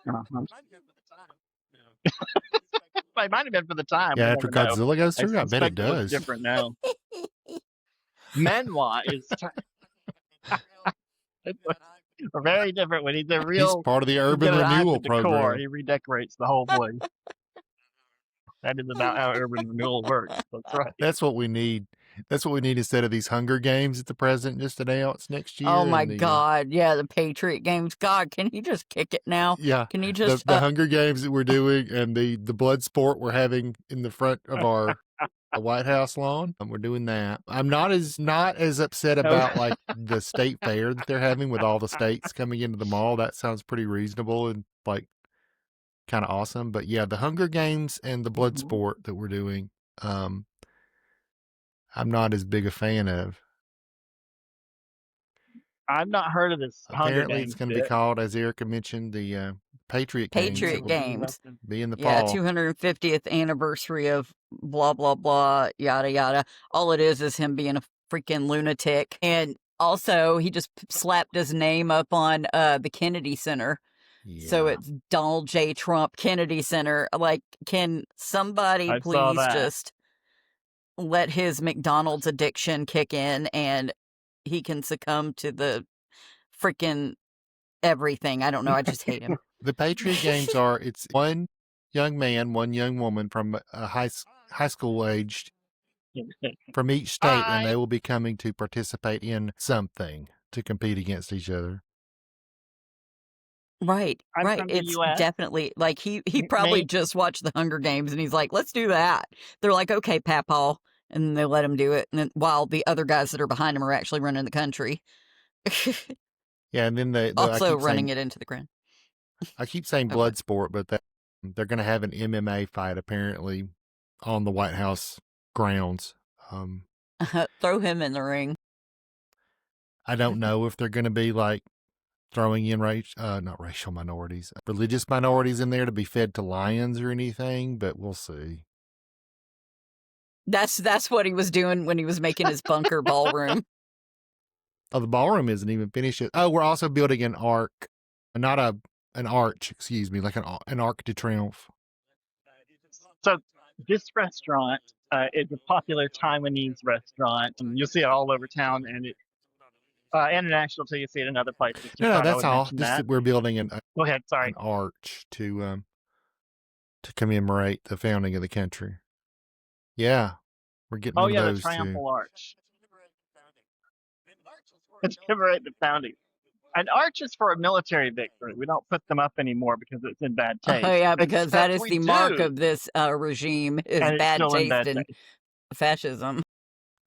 Uh-huh. It might have been for the time. Yeah, we after never know. Godzilla goes I through, I bet it suspect it looks does. different now. Menwa is very different when he's a real. He's part of the he's urban got an eye renewal for decor. program. He redecorates the whole place. That is about how urban renewal works. That's right. That's what we need. That's what we need instead of these Hunger Games that the president just announced next year. Oh my God. Yeah, the Patriot Games. God, can he just kick it now? Yeah. Can he just the Hunger Games that we're doing and the blood sport we're having in the front of our White House lawn. We're doing that. I'm not as upset about like the state fair that they're having with all the states coming into the mall. That sounds pretty reasonable and like kind of awesome. But yeah, the Hunger Games and the blood sport that we're doing, I'm not as big a fan of. I've not heard of this. Apparently, it's going to be called, as Erica mentioned, the Patriot Games. Patriot Games. Be in the Yeah, fall. 250th anniversary of blah, blah, blah, yada, yada. All it is him being a freaking lunatic. And also, he just slapped his name up on the Kennedy Center. Yeah. So it's Donald J. Trump Kennedy Center. Like, can somebody please just let his McDonald's addiction kick in and he can succumb to the freaking everything? I don't know. I just hate him. The Patriot Games it's one young man, one young woman from high school aged from each state, and they will be coming to participate in something to compete against each other. Right. It's definitely like he probably just watched the Hunger Games and he's like, let's do that. They're like, okay, Papaw. And they let him do it. And then while the other guys that are behind him are actually running the country. Yeah. And then also running it into the ground. I keep saying blood sport, but they're going to have an MMA fight apparently on the White House grounds. Throw him in the ring. I don't know if they're going to be like throwing in not racial minorities, religious minorities in there to be fed to lions or anything, but we'll see. That's what he was doing when he was making his bunker ballroom. Oh, the ballroom isn't even finished yet. Oh, we're also building an arch, not an arch, excuse me, like an arc de triomphe. So this restaurant is a popular Taiwanese restaurant, and you'll see it all over town. And International till you see it in other places. Just No, thought I that's would all. mention Just that. that we're building an Go ahead. Sorry. arch to commemorate the founding of the country. Yeah, we're getting Oh one of yeah, the those too. triumphal arch. It's commemorate the founding. An arch is for a military victory. We don't put them up anymore because it's in bad taste. Oh yeah, because that Except is we the mark do, of this regime is and it's bad still in taste bad and taste. fascism.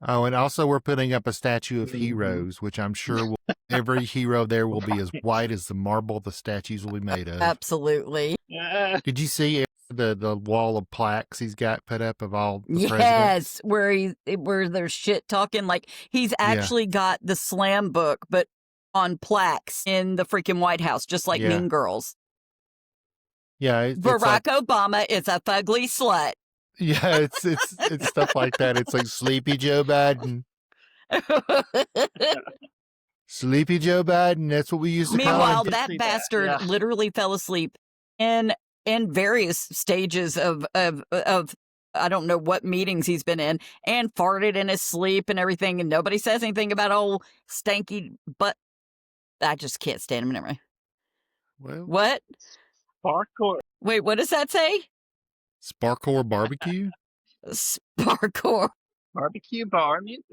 Oh, and also we're putting up a statue of Mhm. heroes, which I'm sure every hero there will be as white as the marble the statues will be made of. Absolutely. Yeah. Did you see the wall of plaques he's got put up of all the presidents? Yes, where there's shit talking. Like he's actually got the slam book, but on plaques in the freaking White House, just like Yeah. Mean Girls. Yeah, it's Barack like, Obama is a fugly slut. yeah, it's stuff like that. It's like Sleepy Joe Biden. Sleepy Joe Biden, that's what we used to call Meanwhile, him. that See that, bastard yeah. literally fell asleep in various stages of I don't know what meetings he's been in, and farted in his sleep and everything, and nobody says anything about old stanky butt. I just can't stand him. Never mind. Well, What? Barcore. Wait, what does that say? Barcore Barbecue? Sparkle. Barbecue bar music.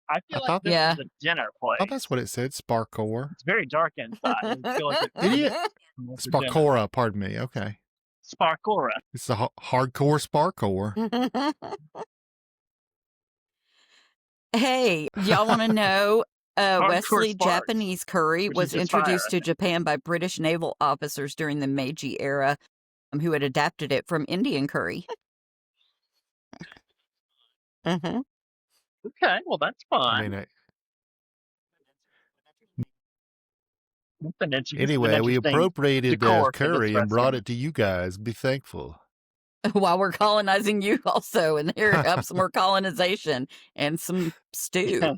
I feel I like thought- this Yeah. is a dinner place. Oh, that's what it said, Sparcore. It's very dark inside. I feel like Idiot. it's a dinner. Sparkora, pardon me. Okay. Sparkora. It's the hardcore Sparcore. Hey, y'all want to know? Hardcore Wesley Sparks, Japanese curry which was is just introduced fire. to Japan by British naval officers during the Meiji era, who had adapted it from Indian curry. Mm-hmm. Okay, well that's fun. I mean, That's an anyway, we interesting appropriated decor for this curry and brought restaurant. it to you guys. Be thankful. While we're colonizing you also, and here have some more colonization and some stew.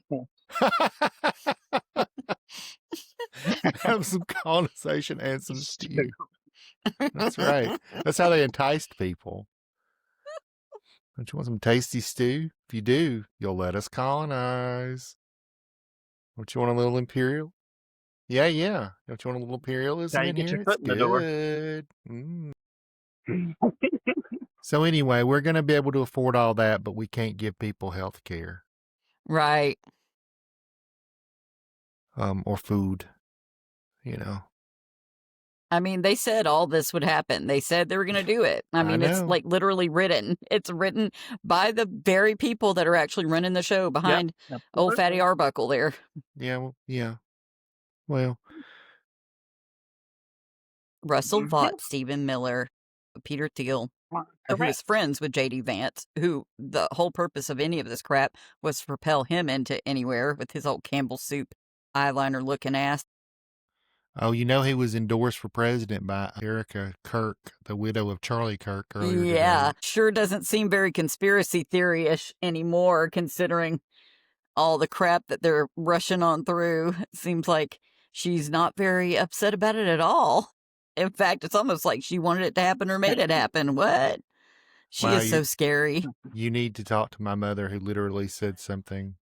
Have some colonization and some stew. That's right. That's how they enticed people. Don't you want some tasty stew? If you do, you'll let us colonize. Don't you want a little imperial? Yeah, yeah. Don't you want a little imperialism Now you in get here? your foot in the door. Good. So anyway, we're going to be able to afford all that, but we can't give people health care. Right. Or food, you know. I mean, they said all this would happen. They said they were going to do it. I mean, it's know. like literally written. It's written by the very people that are actually running the show behind old Fatty Arbuckle there. Yeah, well, yeah. Well, Russell Vaught, Stephen Miller, Peter Thiel, who was friends with J.D. Vance, who the whole purpose of any of this crap was to propel him into anywhere with his old Campbell soup eyeliner looking ass. oh, you know he was endorsed for president by Erica Kirk, the widow of Charlie Kirk, earlier Yeah, today. sure doesn't seem very conspiracy theory-ish anymore, considering all the crap that they're rushing on through. It seems like she's not very upset about it at all. In fact, it's almost like she wanted it to happen or made it happen. What? She Wow, is so scary. You need to talk to my mother, who literally said something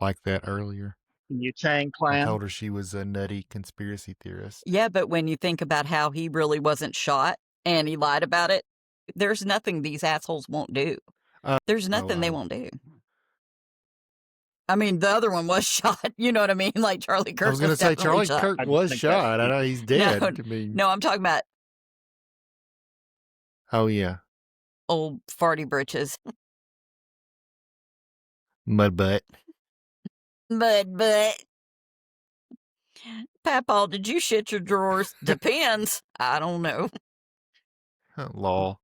like that earlier. Wu-Tang I Clan. told her she was a nutty conspiracy theorist. Yeah, but when you think about how he really wasn't shot and he lied about it, there's nothing these assholes won't do. There's nothing they won't do. I mean, the other one was shot. You know what I mean? Like Charlie Kirk. I was going to say Charlie shot. Kirk was shot. I know he's dead. No, I mean, no, I'm talking about oh yeah, old farty britches. mud butt. But, Papaw, did you shit your drawers? Depends. I don't know. Law.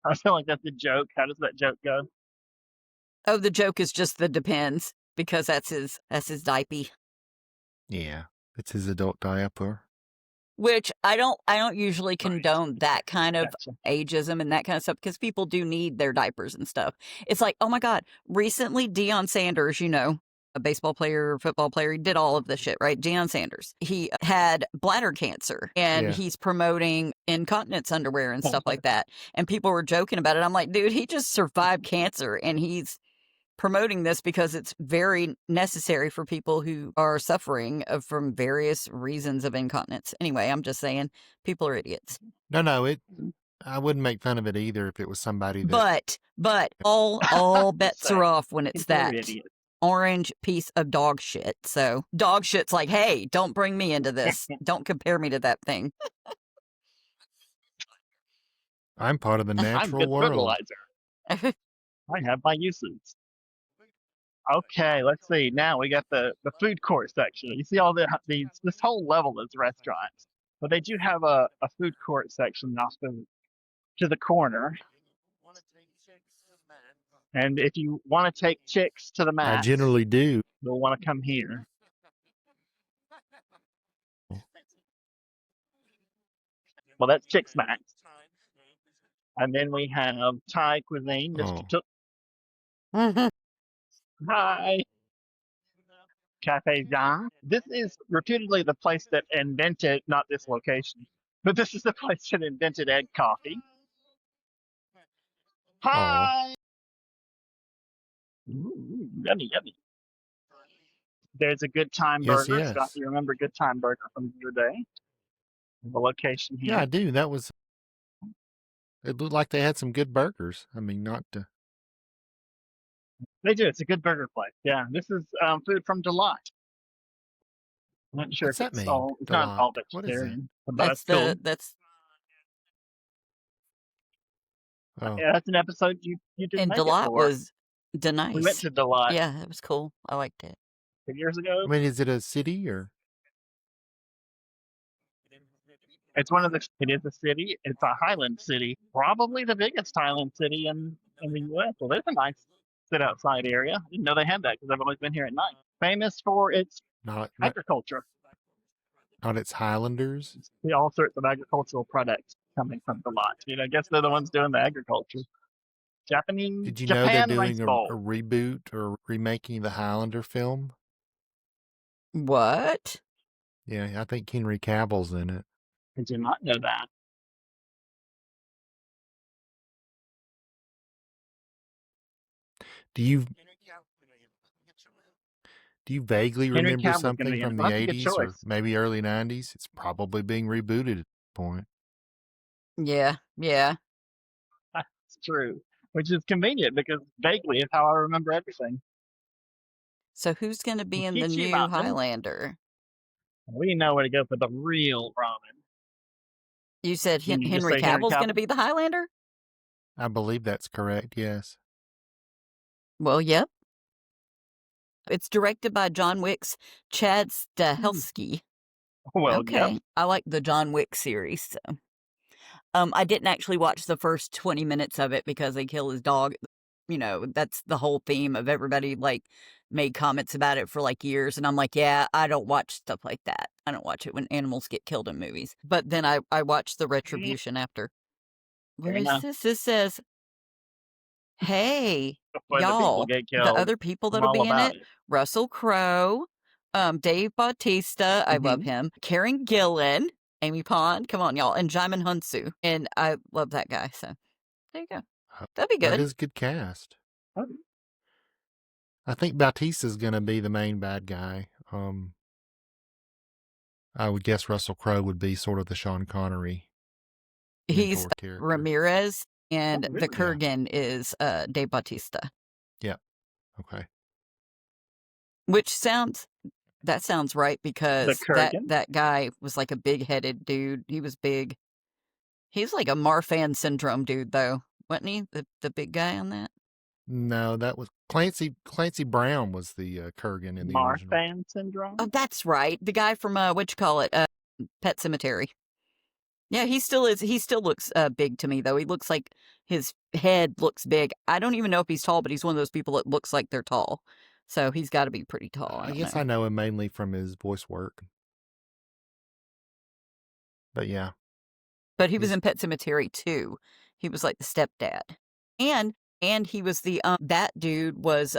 I feel like that's a joke. How does that joke go? Oh, the joke is just the depends because that's his diaper. Yeah, it's his adult diaper. Which I don't usually condone that kind of Gotcha. ageism and that kind of stuff because people do need their diapers and stuff. It's like, oh my God, recently Deion Sanders, you know, a baseball player, football player, he did all of this shit, right? Deion Sanders. He had bladder cancer and he's promoting incontinence underwear and stuff like that. And people were joking about it. I'm like, dude, he just survived cancer and he's promoting this because it's very necessary for people who are suffering from various reasons of incontinence. Anyway, I'm just saying, people are idiots. No, I wouldn't make fun of it either if it was somebody that. But all bets are off when it's People are that idiots. orange piece of dog shit. So dog shit's like, hey, don't bring me into this. Don't compare me to that thing. I'm part of the I'm natural good world. fertilizer. I have my uses. Okay, let's see. Now we got the food court section. You see all this whole level is restaurants, but they do have a food court section off to the corner. And if you want to take chicks to the I max, generally do. you'll want to come here. Well, that's Chicks Max. And then we have Thai cuisine. Mr. Took. Hi. Cafe Jean. This is reputedly the place that invented, not this location, but this is the place that invented egg coffee. Hi. Ooh, yummy, yummy. There's a Good Time Yes, Burger. Scott, yes. do you remember Good Time Burger from your day? The location here. Yeah, I do. It looked like they had some good burgers. I mean, not to. They do. It's a good burger place. Yeah, this is food from Delight. I'm not sure What's if that it's mean? all. It's not all Delight. What is that? vegetarian, but that's cool. Oh, Yeah, that's an episode you didn't And make it Delight for. was We went nice. to Delight Yeah, it was cool. I liked it. 2 years ago. I mean, is it a city or? It's it is a city. It's a Highland city, probably the biggest Highland city in the U.S. Well, there's a nice sit outside area. I didn't know they had that because I've always been here at night. Famous for its Not agriculture. its Highlanders. See all sorts of agricultural products coming from the lot. I guess they're the ones doing the agriculture. Did you know they're Japan doing rice a bowl. reboot or remaking the Highlander film? What? Yeah, I think Henry Cavill's in it. I did not know that. Do you vaguely Henry remember Cavill's gonna something be in from it. the That's a good 80s or choice. maybe early 90s? It's probably being rebooted at this point. Yeah. That's true. Which is convenient because vaguely is how I remember everything. So who's going to be in the Kichi new ramen. Highlander? We know where to go for the real ramen. You said Didn't you just Henry say Henry Cavill's going to Cavill? be the Highlander? I believe that's correct, yes. Well, yep. It's directed by John Wick's Chad Stahelski. Well, Okay. yep. I like the John Wick series. So. I didn't actually watch the first 20 minutes of it because they kill his dog. That's the whole theme of everybody, made comments about it for, years. And I'm like, yeah, I don't watch stuff like that. I don't watch it when animals get killed in movies. But then I watched the Retribution after. What is this? This says, hey, When the people y'all, get the killed, other people I'm that'll all be in about it, it. Russell Crowe, Dave Bautista, I love him, Karen Gillan, Amy Pond, come on, y'all, and Jaimin Hunsu. And I love that guy, so there you go. That'd be That good. is a good cast. Okay. I think Bautista's going to be the main bad guy. I would guess Russell Crowe would be sort of the Sean Connery He's mentor character. Ramirez, and really? the Kurgan is Dave Bautista. Yeah. Okay. Which sounds right because Kurgan? that guy was like a big-headed dude. He was big. He's like a Marfan syndrome dude, though, wasn't he? The big guy on that. No, that was Clancy Brown was the Kurgan in the original. Marfan syndrome? Oh, that's right. The guy from Pet Cemetery. Yeah, he still is. He still looks big to me, though. He looks like his head looks big. I don't even know if he's tall, but he's one of those people that looks like they're tall. So he's got to be pretty tall. I guess I know him mainly from his voice work. But yeah. But he was in Pet Cemetery too. He was like the stepdad, and he was the that dude was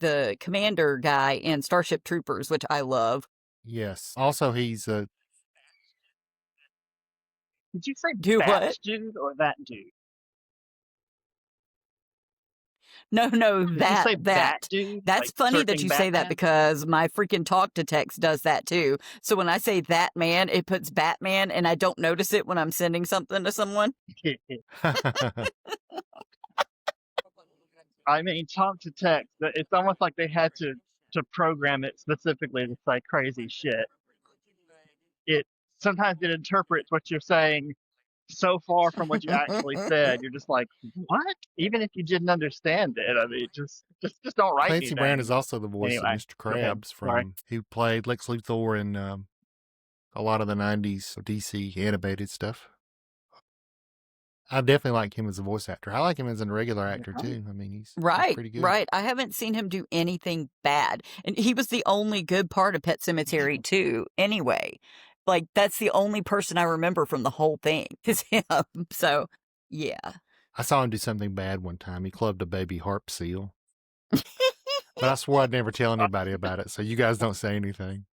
the commander guy in Starship Troopers, which I love. Yes. Also, he's a. Did you say Do that what? dude or that dude? No, Did you say that. dude? That's Like funny that surfing you say that Batman? because my freaking talk to text does that too. So when I say that man, it puts Batman and I don't notice it when I'm sending something to someone. I mean, talk to text. It's almost like they had to program it specifically to say crazy shit. It sometimes it interprets what you're saying so far from what you actually said. You're just like, what? Even if you didn't understand it, I mean, just don't write Clancy Brown is anything. also the voice of Anyway, Mr. go ahead. Krabs Sorry. who played Lex Luthor in a lot of the 90s DC animated stuff. I definitely like him as a voice actor. I like him as a regular actor too. I mean, he's pretty good. Right. I haven't seen him do anything bad. And he was the only good part of Pet Sematary too, anyway. Like, that's the only person I remember from the whole thing is him. So, yeah. I saw him do something bad one time. He clubbed a baby harp seal. But I swore I'd never tell anybody about it, so you guys don't say anything.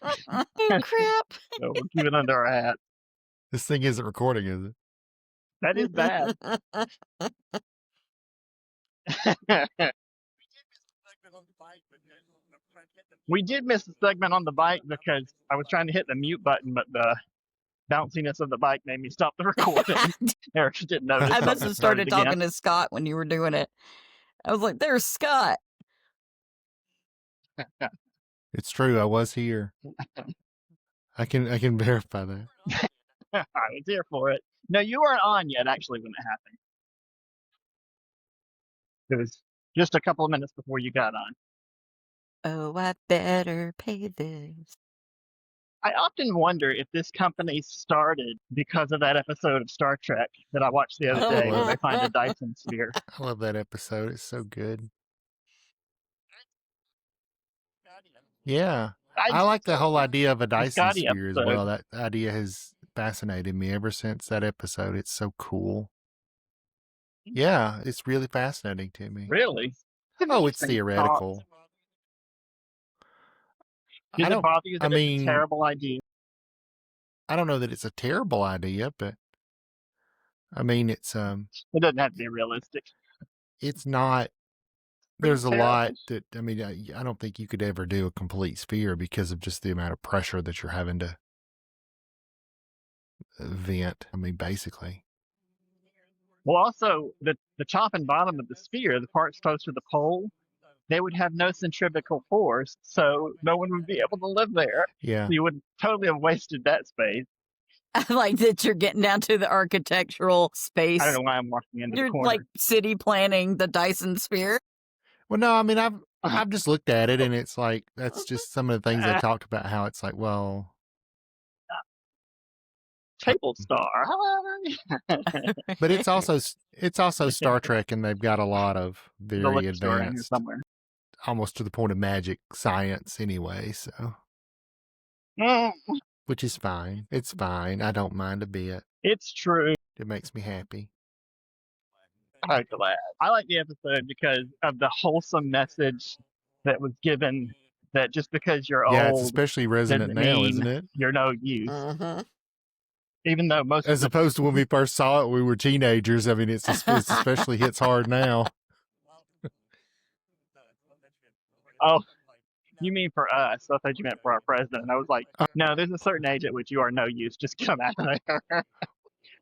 Oh, crap. So we'll keep it under our hat. This thing isn't recording, is it? That is bad. We did miss a segment on the bike because I was trying to hit the mute button, but the bounciness of the bike made me stop the recording. Eric didn't notice. I must something have started again. talking to Scott when you were doing it. I was like, there's Scott. It's true. I was here. I can verify that. I was here for it. No, you weren't on yet, actually, when it happened. It was just a couple of minutes before you got on. Oh, I better pay this. I often wonder if this company started because of that episode of Star Trek that I watched the other day where they find a Dyson sphere. I love that episode. It's so good. Yeah. I like the whole idea of a Dyson sphere as well. That idea has fascinated me ever since that episode. It's so cool. Yeah, it's really fascinating to me. Really? Oh, it's theoretical. Does it bother you that it's a terrible idea? I don't know that it's a terrible idea, but I mean, it doesn't have to be realistic. It's not. There's a lot that, I mean, I don't think you could ever do a complete sphere because of just the amount of pressure that you're having to vent. I mean, basically. Well, also, the top and bottom of the sphere, the parts close to the pole, they would have no centrifugal force, so no one would be able to live there. Yeah. So you would totally have wasted that space. I like that you're getting down to the architectural space. I don't know why I'm walking into the corner. You're like city planning the Dyson sphere. Well, no, I mean, I've just looked at it and it's like, that's just some of the things they talked about, how it's like, well. Table star. But it's also Star Trek, and they've got a lot of very advanced, almost to the point of magic science anyway, so. Which is fine. It's fine. I don't mind a bit. It's true. It makes me happy. I'm glad. I like the episode because of the wholesome message that was given, that just because you're old, it's especially resonant now, isn't it? You're no use. Even though most as opposed to when we first saw it, we were teenagers. I mean, it's especially hits hard now. Oh, you mean for us? I thought you meant for our president. And I was like, no, there's a certain age at which you are no use. Just come out of there.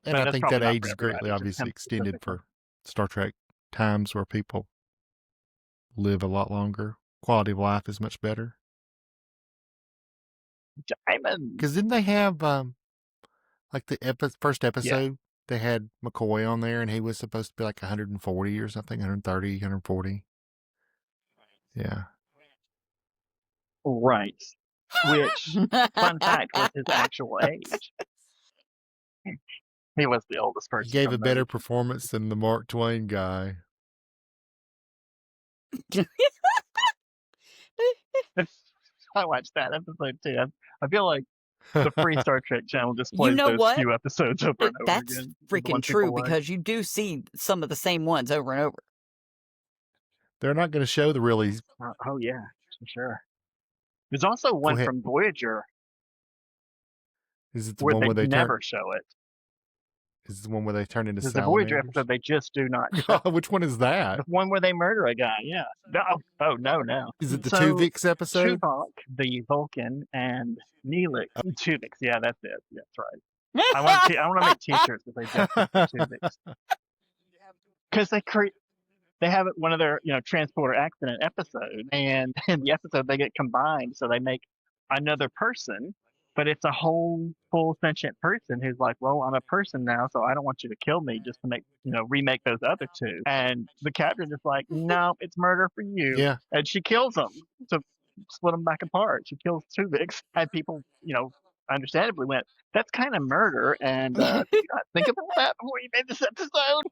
And I think that age is greatly obviously extended for Star Trek times where people live a lot longer. Quality of life is much better. Because didn't they have, like the first episode, they had McCoy on there and he was supposed to be like 140 or something, 130, 140. Yeah. Right. Which, fun fact, was his actual age. He was the oldest person. He gave a better performance than the Mark Twain guy. I watched that episode too. I feel like the free Star Trek channel just plays those few episodes over and over again. That's freaking true because you do see some of the same ones over and over. They're not going to show the really. Oh yeah, for sure. There's also one from Voyager. Is it the where one where they never show it? Is the one where they turn into There's a Voyager salamanders? episode they just do not show. Which one is that? The one where they murder a guy, yeah. No. Is it the So, Tuvix episode? Tuvok, the Vulcan, and Neelix. Tuvix, yeah, that's it. That's right. I want to make t-shirts that say just Tuvix. Because they have one of their transporter accident episode, and in the episode they get combined, so they make another person, but it's a whole full sentient person who's like, well, I'm a person now, so I don't want you to kill me just to make remake those other two. And the captain is like, no, it's murder for you. Yeah. And she kills them to split them back apart. She kills Tuvix, and people understandably went, that's kind of murder, and did you not think about that before you made this episode?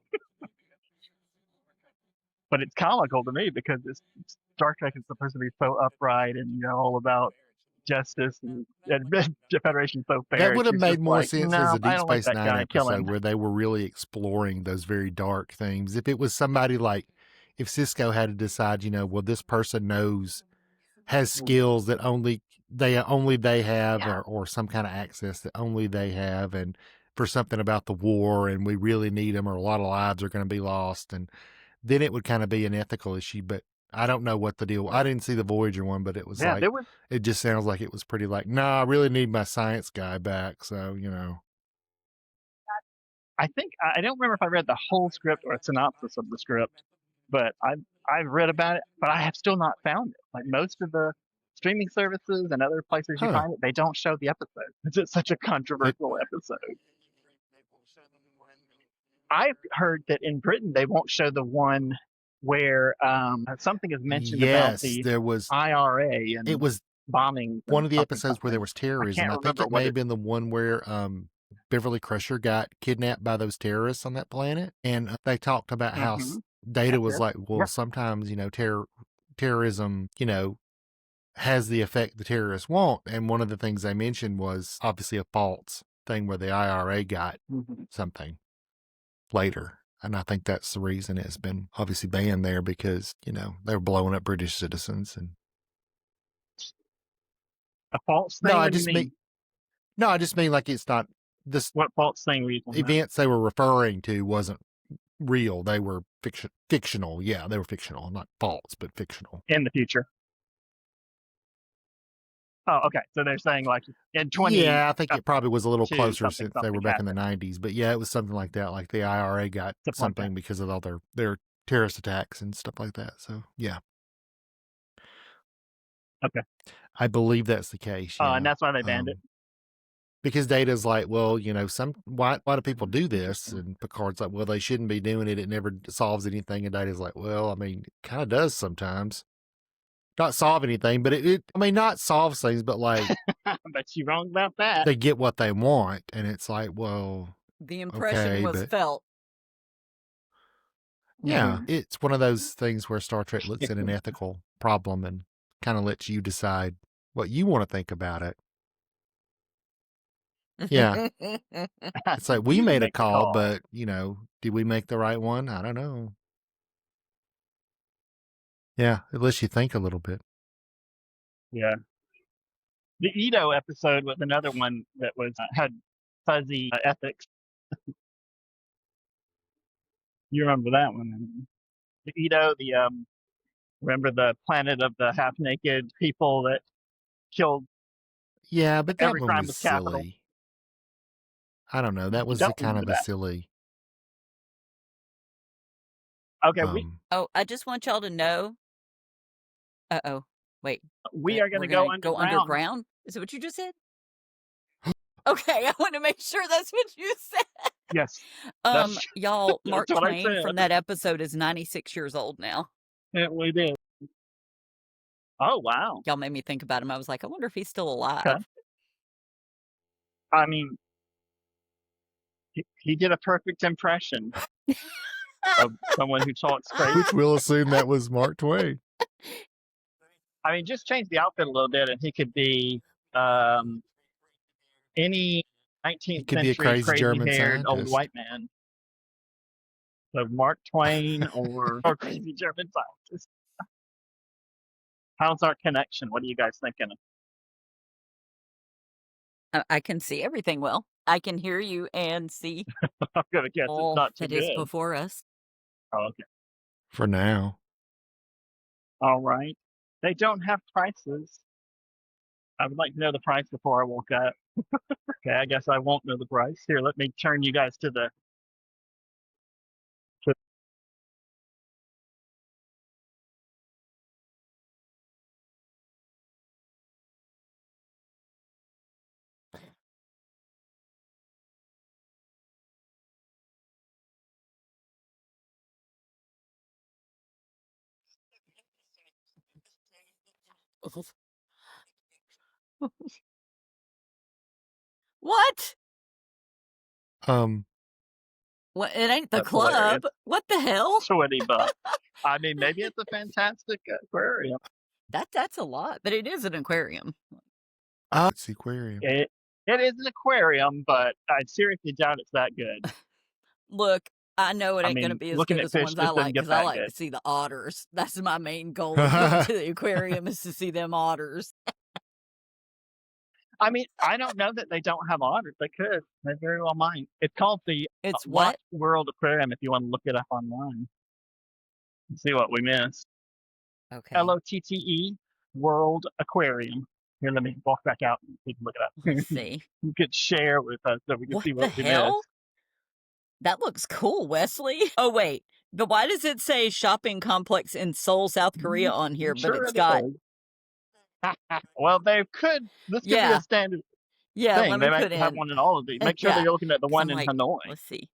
But it's comical to me because Star Trek is supposed to be so upright and all about justice, and the Federation's so fair. That would have made more sense no, as a Deep I don't like Space that Nine guy. Kill him. episode where they were really exploring those very dark themes. If it was somebody like, if Cisco had to decide, well, this person has skills that only they have, Yeah. or some kind of access that only they have, and for something about the war, and we really need them, or a lot of lives are going to be lost, and then it would kind of be an ethical issue. But I don't know what the deal. I didn't see the Voyager one, but it was it just sounds like it was pretty like, nah, I really need my science guy back. So, I think, I don't remember if I read the whole script or a synopsis of the script, but I've read about it, but I have still not found it. Like most of the streaming services and other places you find it, they don't show the episode. It's such a controversial episode. I've heard that in Britain they won't show the one where something is mentioned about there was IRA, and it was bombing. One of the episodes where there was terrorism. I think it may have been the one where Beverly Crusher got kidnapped by those terrorists on that planet, and they talked about how Data was like, well, sometimes terrorism has the effect the terrorists want, and one of the things they mentioned was obviously a false thing where the IRA got something later. And I think that's the reason it's been obviously banned there, because, they were blowing up British citizens. And a false thing? I just mean like it's not this. What false thing were you talking events they were referring to wasn't real. They were fictional. Yeah, they were fictional. Not false, but fictional. In the future. Oh, okay. So they're saying like in 20. Yeah, I think it probably was a little closer since they were back in the 90s. But yeah, it was something like that. Like the IRA got something because of all their terrorist attacks and stuff like that. So yeah. Okay. I believe that's the case. Oh, and that's why they banned it. Because Data's like, well, why do people do this? And Picard's like, well, they shouldn't be doing it. It never solves anything. And Data's like, well, I mean, it kind of does sometimes. Not solve anything, but not solve things, but like. But you're wrong about that. They get what they want, and it's like, well. The impression was felt. Yeah, it's one of those things where Star Trek looks at an ethical problem and kind of lets you decide what you want to think about it. Yeah. It's like, we made a call, but, did we make the right one? I don't know. Yeah, it lets you think a little bit. Yeah. The Ito episode was another one that had fuzzy ethics. You remember that one? The Ito, remember the planet of the half-naked people that killed? Yeah, but that every one crime was capital. silly. I don't know. That was kind of a silly. Okay. I just want y'all to know. Wait. We are going to go underground. Is that what you just said? Okay, I want to make sure that's what you said. Yes. Y'all, Mark Twain from that episode is 96 years old now. Yeah, we did. Oh, wow. Y'all made me think about him. I was like, I wonder if he's still alive. Okay. I mean, he did a perfect impression of someone who talks crazy. Which we'll assume that was Mark Twain. I mean, just change the outfit a little bit, and he could be any 19th century crazy-haired old white man. So Mark Twain or crazy German scientist. How's our connection? What are you guys thinking? I can see everything well. I can hear you and see I'm gonna guess it's all not too that is good. before us. Oh, okay. For now. All right. They don't have prices. I would like to know the price before I walk up. Okay, I guess I won't know the price. Here, let me turn you guys to the. To, What? What? It ain't the that's hilarious. club. What the hell? $20. I mean, maybe it's a fantastic aquarium. That's a lot, but it is an aquarium. It's the aquarium. It is an aquarium, but I seriously doubt it's that good. Look, I know it I ain't going to mean, be as looking good at as the fish ones just I doesn't like get because I that like good. to see the otters. That's my main goal of going to the aquarium is to see them otters. I mean, I don't know that they don't have otters. They could. They very well might. It's called the It's Lotte what? World Aquarium if you want to look it up online and see what we missed. Okay. Lotte World Aquarium. Here, let me walk back out and you can look it up. Let's see. You could share with us so we can What see the what we hell? missed. That looks cool, Wesley. Oh, wait. But why does it say shopping complex in Seoul, South Korea on here? I'm But sure it's it got. does. Well, they could. This could be Yeah. a standard Yeah, thing. let They me might put have in. one in all of these. Make sure Yeah, that you're looking at the 'cause one I'm in like, Hanoi. let's see.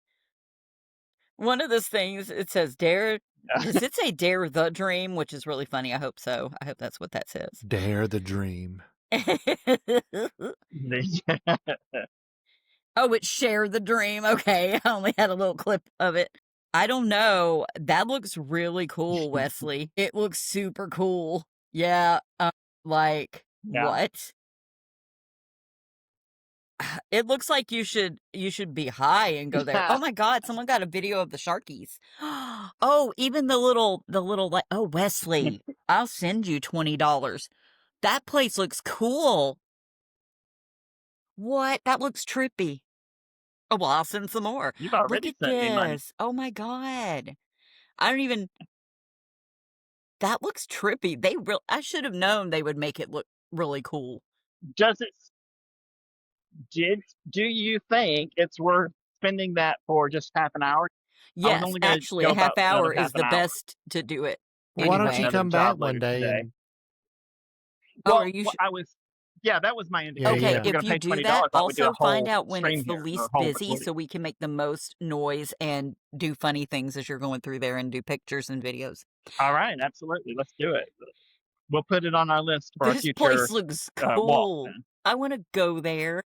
One of those things, it says Dare. Does it say Dare the Dream? Which is really funny. I hope so. I hope that's what that says. Dare the dream. Oh, it's Share the Dream. Okay, I only had a little clip of it. I don't know. That looks really cool, Wesley. It looks super cool. Yeah, like, Yeah. what? It looks like you should be high and go there. Oh my god, someone got a video of the sharkies. Oh, even the little like, oh, Wesley, I'll send you $20. That place looks cool. What? That looks trippy. Oh, well, I'll send some more. You've Look already at sent me money. this. Oh my god. I don't even. That looks trippy. I should have known they would make it look really cool. Does it? Do you think it's worth spending that for just half an hour? I was Yes, only going to actually, go a half about another hour half is an the hour. best to do it. Well, why don't Anyway. you Another come back job one later day today. and Oh, Well, are you? I was. Yeah, that was my indication. Okay, yeah. If we're if going to you pay do $20, that, I thought we'd do a also find whole out when stream it's the here, or a least whole busy recording. so we can make the most noise and do funny things as you're going through there and do pictures and videos. All right, absolutely. Let's do it. We'll put it on our list for a This future place looks walk. cool. Then. I want to go there.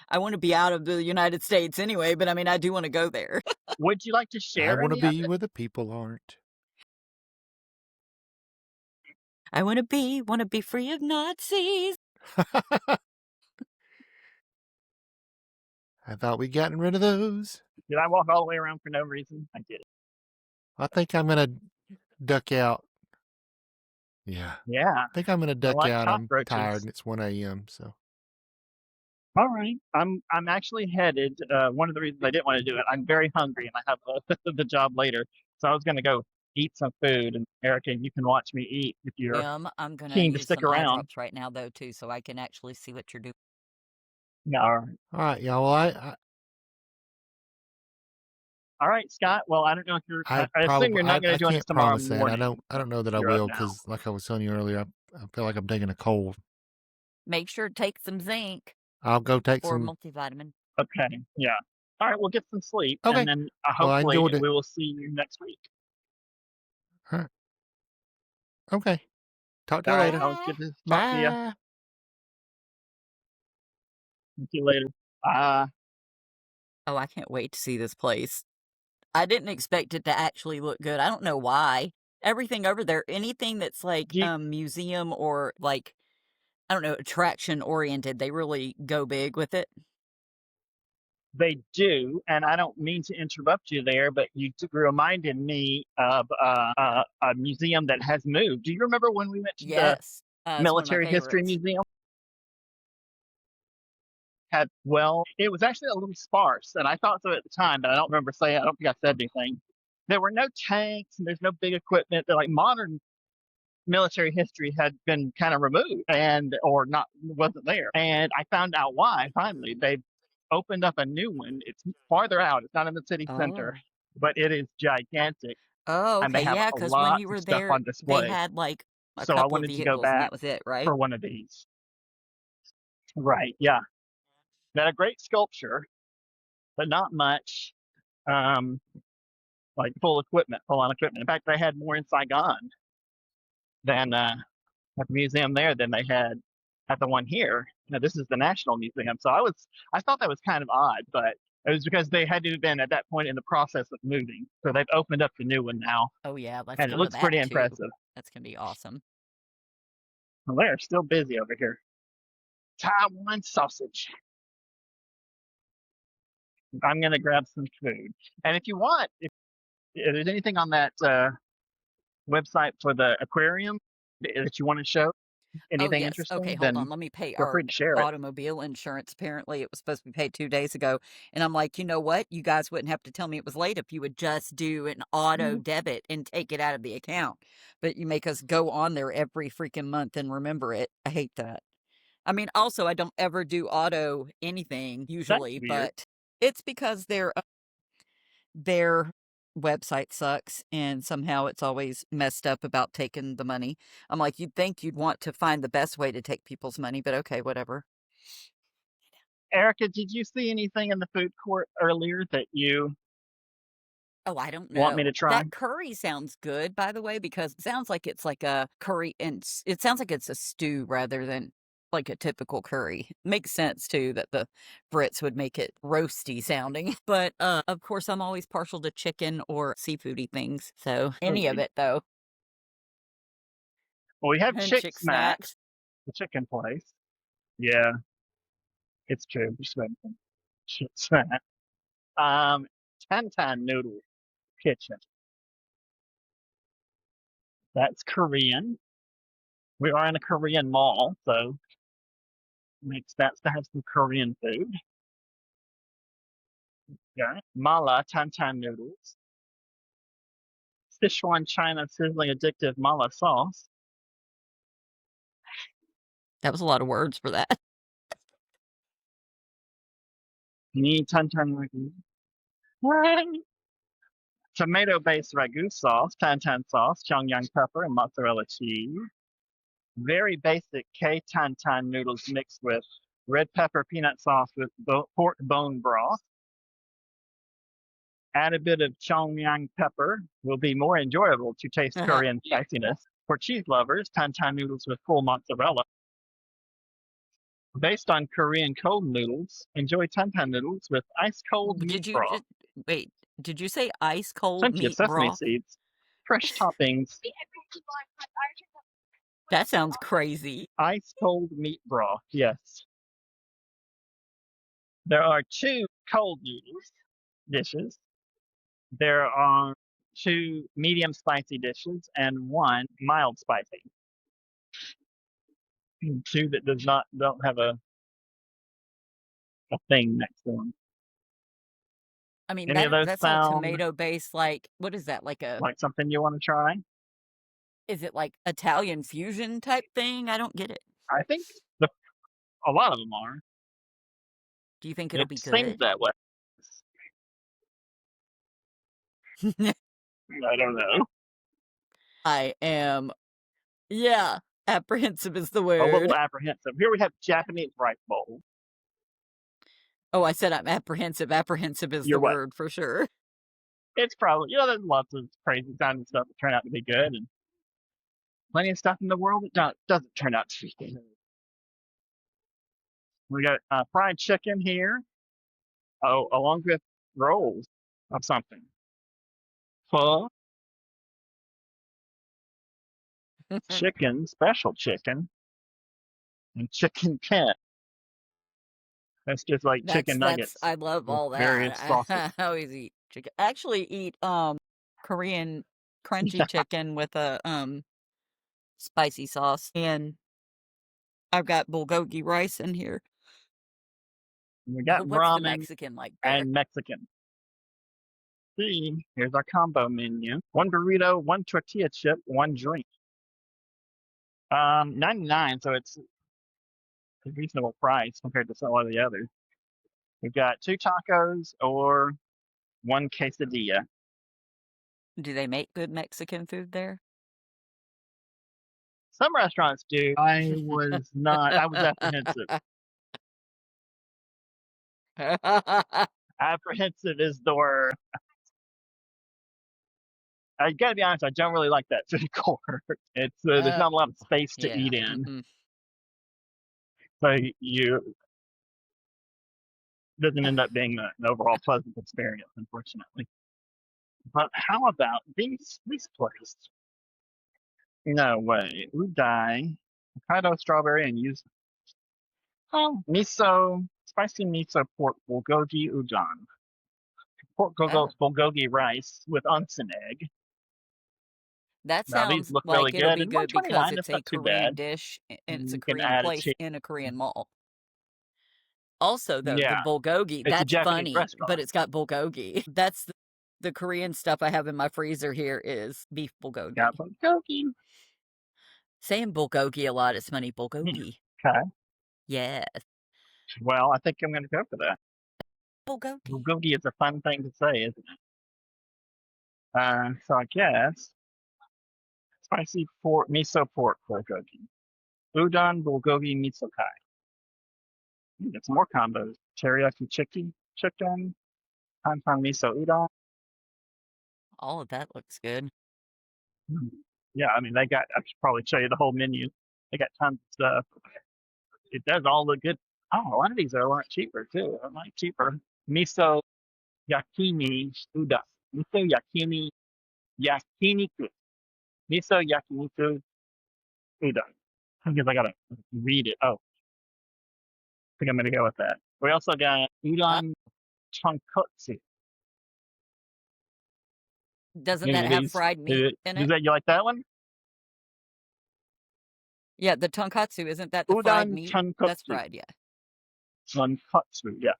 I want to be out of the United States anyway, but I mean, I do want to go there. Would you like to I share want to any of be it? where the people aren't. I want to be free of Nazis. I thought we'd gotten rid of those. Did I walk all the way around for no reason? I did. I think I'm going to duck out. Yeah. Yeah. I think I'm going to duck like out. I'm cockroaches. tired and it's 1 a.m. So. All right. I'm actually headed. One of the reasons I didn't want to do it, I'm very hungry and I have the job later. So I was going to go eat some food. And Erica, you can watch me eat if you're I'm going to keen to use stick some eye around. drops right now, though, too, so I can actually see what you're doing. Yeah. All right. All right. Yeah. Well, All right, Scott. Well, I don't know if you're. I assume you're not going to join us can't tomorrow promise that. morning. I don't know that I You're up will now. because, like I was telling you earlier, I feel like I'm taking a cold. Make sure to take some zinc I'll go take or some. multivitamin. Okay. Yeah. All right. We'll get some sleep, Okay. and then Well, I hopefully enjoyed it. we will see you next week. All right. Okay. Talk to All you right. later. Always good to talk to you. Bye. See you later. Bye. Oh, I can't wait to see this place. I didn't expect it to actually look good. I don't know why. Everything over there, anything that's like museum or like, I don't know, attraction oriented, they really go big with it. They do, and I don't mean to interrupt you there, but you reminded me of a museum that has moved. Do you remember when we went to Yes, the Military History Museum? had, well, it was actually a little sparse, and I thought so at the time, but I don't remember saying, I don't think I said anything. There were no tanks, and there's no big equipment. They're like modern military history had been kind of removed or not, wasn't there. And I found out why finally. They opened up a new one. It's farther out. It's not in the city center, Oh. but it is gigantic, Oh, and they okay, have yeah, a because when you lot of were stuff there, on they display. had, like, a So I couple of wanted to go vehicles, and back that was it, right? for one of these. Right, yeah. They had a great sculpture, but not much um, like full on equipment. In fact, they had more in Saigon than at the museum there than they had at the one here. Now, this is the National Museum, so I thought that was kind of odd, but it was because they had to have been at that point in the process of moving. So they've opened up the new one now, Oh, yeah, let's and it go to looks that pretty too. impressive. That's gonna be awesome. Well, they're still busy over here. Taiwan sausage. I'm gonna grab some food, and if you want, if there's anything on that website for the aquarium that you want to show, Oh, anything yes. Okay, interesting, hold on. then Let me pay feel our free to share it. automobile insurance. Apparently, it was supposed to be paid 2 days ago. And I'm like, you know what? You guys wouldn't have to tell me it was late if you would just do an auto debit and take it out of the account. But you make us go on there every freaking month and remember it. I hate that. I mean, also, I don't ever do auto anything That's usually, weird. but it's because their website sucks and somehow it's always messed up about taking the money. I'm like, you'd think you'd want to find the best way to take people's money, but okay, whatever. Erica, did you see anything in the food court earlier that you Oh, I don't want me to know. try? That curry sounds good, by the way, because it sounds like it's like a curry and it sounds like it's a stew rather than like a typical curry. Makes sense too that the Brits would make it roasty sounding. But of course I'm always partial to chicken or seafoody things. So any of Food. it though. Well, we have And Chick chick Smacks, snacks. the chicken place. Yeah, it's true. Just wait a minute. Chick Smack. Um, Tantan Noodle Kitchen. That's Korean. We are in a Korean mall, so makes sense to have some Korean food. Yeah. Mala Tantan noodles. Sichuan China sizzling addictive mala sauce. That was a lot of words for that. Ni Tantan ragu. Tomato-based ragu sauce, tantan sauce, Pyongyang pepper, and mozzarella cheese. Very basic K tantan noodles mixed with red pepper peanut sauce with pork bone broth. Add a bit of Pyongyang pepper. Will be more enjoyable to taste Korean spiciness. For cheese lovers, tantan noodles with full mozzarella. Based on Korean cold noodles, enjoy tantan noodles with ice cold meat Did you broth. just wait? Did you say ice cold Plenty of meat sesame broth? seeds, fresh toppings, That sounds crazy. ice cold meat broth. Yes. There are 2 cold noodles dishes. There are 2 medium spicy dishes and 1 mild spicy. 2 that don't have a thing next to them. I mean, Any of those that's all sound tomato based. Like, what is that? Like a like something you want to try? is it like Italian fusion type thing? I don't get it. I think the, a lot of them are. Do you think it'll It be seems good? that way. I don't know. I am, yeah, apprehensive is the A little word. apprehensive. Here we have Japanese rice bowl. Oh, I said I'm apprehensive. Apprehensive is the You're what? word for sure. It's probably, there's lots of crazy sounding stuff that turn out to be good, and plenty of stuff in the world that doesn't turn out to be good. We got fried chicken here, along with rolls of something. Pho, chicken, special chicken, and chicken kent. That's just like chicken That's nuggets I love with all various that. sauces. I always eat chicken. I actually eat Korean crunchy chicken with a spicy sauce, and I've got bulgogi rice in here. We got What's the ramen Mexican like there? and Mexican. See, here's our combo menu. 1 burrito, 1 tortilla chip, 1 drink. 99, so it's a reasonable price compared to some of the others. We've got 2 tacos or 1 quesadilla. Do they make good Mexican food there? Some restaurants do. I was not. I was apprehensive. Apprehensive is the word. I gotta be honest. I don't really like that food court. It's there's not a lot of space to Yeah. eat in, Mm-mm. so you doesn't end up being an overall pleasant experience, unfortunately. But how about these places? No way. Udai, Hokkaido strawberry and yuzu. Oh, miso, spicy miso pork bulgogi udon. Pork Oh, bulgogi rice with onsen egg. that Now these sounds look really like it'll good. be And good because 129, it's that's a not too Korean bad. dish and it's a You can Korean add a place cheese. in a Korean mall. Also, though, the Yeah, bulgogi, it's a that's Japanese funny, restaurant. but it's got bulgogi. That's the Korean stuff I have in my freezer here is beef bulgogi. Got bulgogi. Saying bulgogi a lot is funny. Bulgogi. Okay. Yes. Well, I think I'm going to go for that. Bulgogi. Bulgogi is a fun thing to say, isn't it? So I guess spicy pork, miso pork bulgogi. Udon bulgogi miso kai. Get some more combos. Teriyaki chicken, hanpan miso udon. All of that looks good. Yeah, I mean, I should probably show you the whole menu. They got tons of stuff. It does all look good. Oh, a lot of these are a lot cheaper too. I like cheaper. Miso yakini udon. Miso yakiniku. Miso yakiniku udon. I guess I gotta read it. Oh, I think I'm gonna go with that. We also got udon tonkotsu. Doesn't Any that of have these? fried meat in Does it? that you like that one? Yeah, the tonkatsu, isn't that the fried Udon meat? That's tonkotsu. fried, yeah. Tonkotsu, yeah.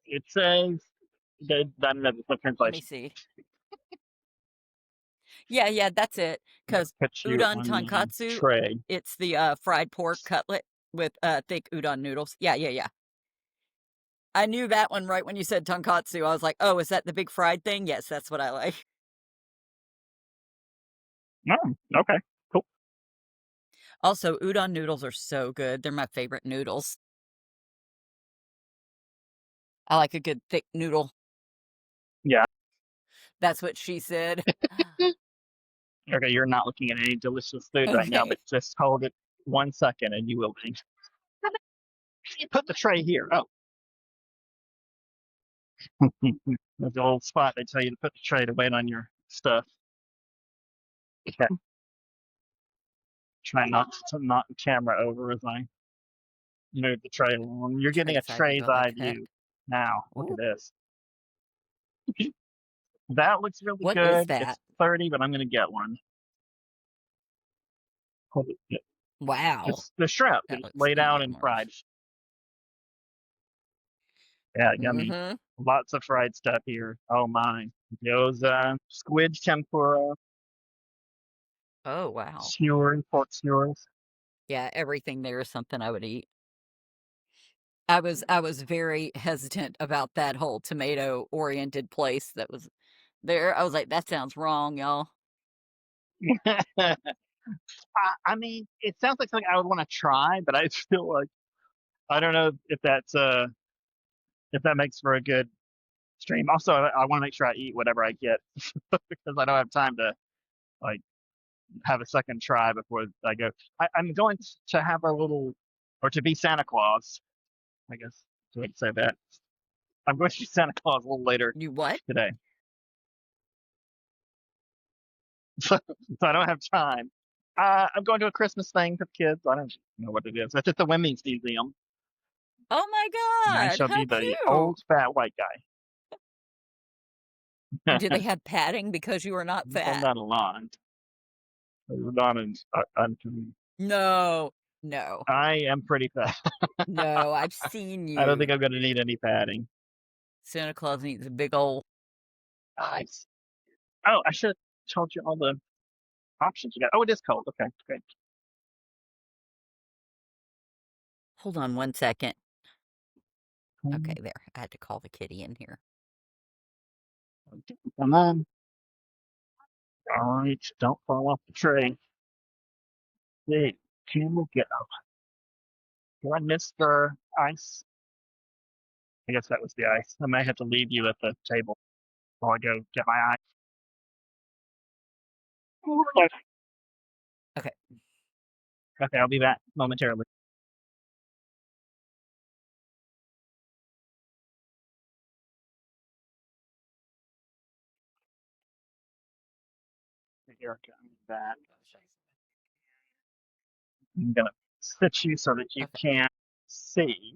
It says that I don't know the Let me translation. see. Yeah, that's it. Because Put you udon on the tonkatsu, tray. it's the fried pork cutlet with thick udon noodles. Yeah. I knew that one right when you said tonkatsu. I was like, oh, is that the big fried thing? Yes, that's what I like. Oh, okay, cool. Also, udon noodles are so good. They're my favorite noodles. I like a good thick noodle. Yeah. That's what she said. Okay, you're not looking at any delicious food right now, Okay. but just hold it 1 second and you will be. Put the tray here. Oh. There's the old spot they tell you to put the tray to wait on your stuff. Okay. Try not to knock the camera over as I move the tray along. You're getting a Tray's eye tray's would go eye like that. view now. Look Ooh. at this. That looks really What good. is It's that? 30, but I'm gonna get one. Hold it. Wow. It's the shrimp. That It's looks laid out and enormous. fried. Yeah, yummy. Lots of fried stuff here. Oh my. Gyoza, squid tempura, Oh, wow. skewers, pork skewers. Yeah, everything there is something I would eat. I was very hesitant about that whole tomato-oriented place that was there. I was like, that sounds wrong, y'all. I mean, it sounds like something I would want to try, but I feel like I don't know if if that makes for a good stream. Also, I want to make sure I eat whatever I get because I don't have time to like have a second try before I go. I'm going to have a little, or to be Santa Claus, I guess. So I can say that. I'm going to be Santa Claus a little later You what? today, so I don't have time. I'm going to a Christmas thing for the kids. I don't know what it is. It's at the Women's Museum. Oh my And I God, shall how be the cute. old fat white guy. Do they have padding because you are not I've done fat? that a lot. Udon and No, No. I am pretty fat. No, I've seen I don't think you. I'm gonna need any padding. Santa Claus needs a big old. Nice. Oh, I should have told you all the options you got. Oh, it is cold. Okay, great. Hold on 1 second. Okay, there. I had to call the kitty in here. Come on. All right, don't fall off the tray. Hey, can we get up? Do I miss the ice? I guess that was the ice. I may have to leave you at the table while I go get my ice. Okay. Okay, I'll be back momentarily. Here, I'm back. I'm gonna sit you so that you Okay. can't see.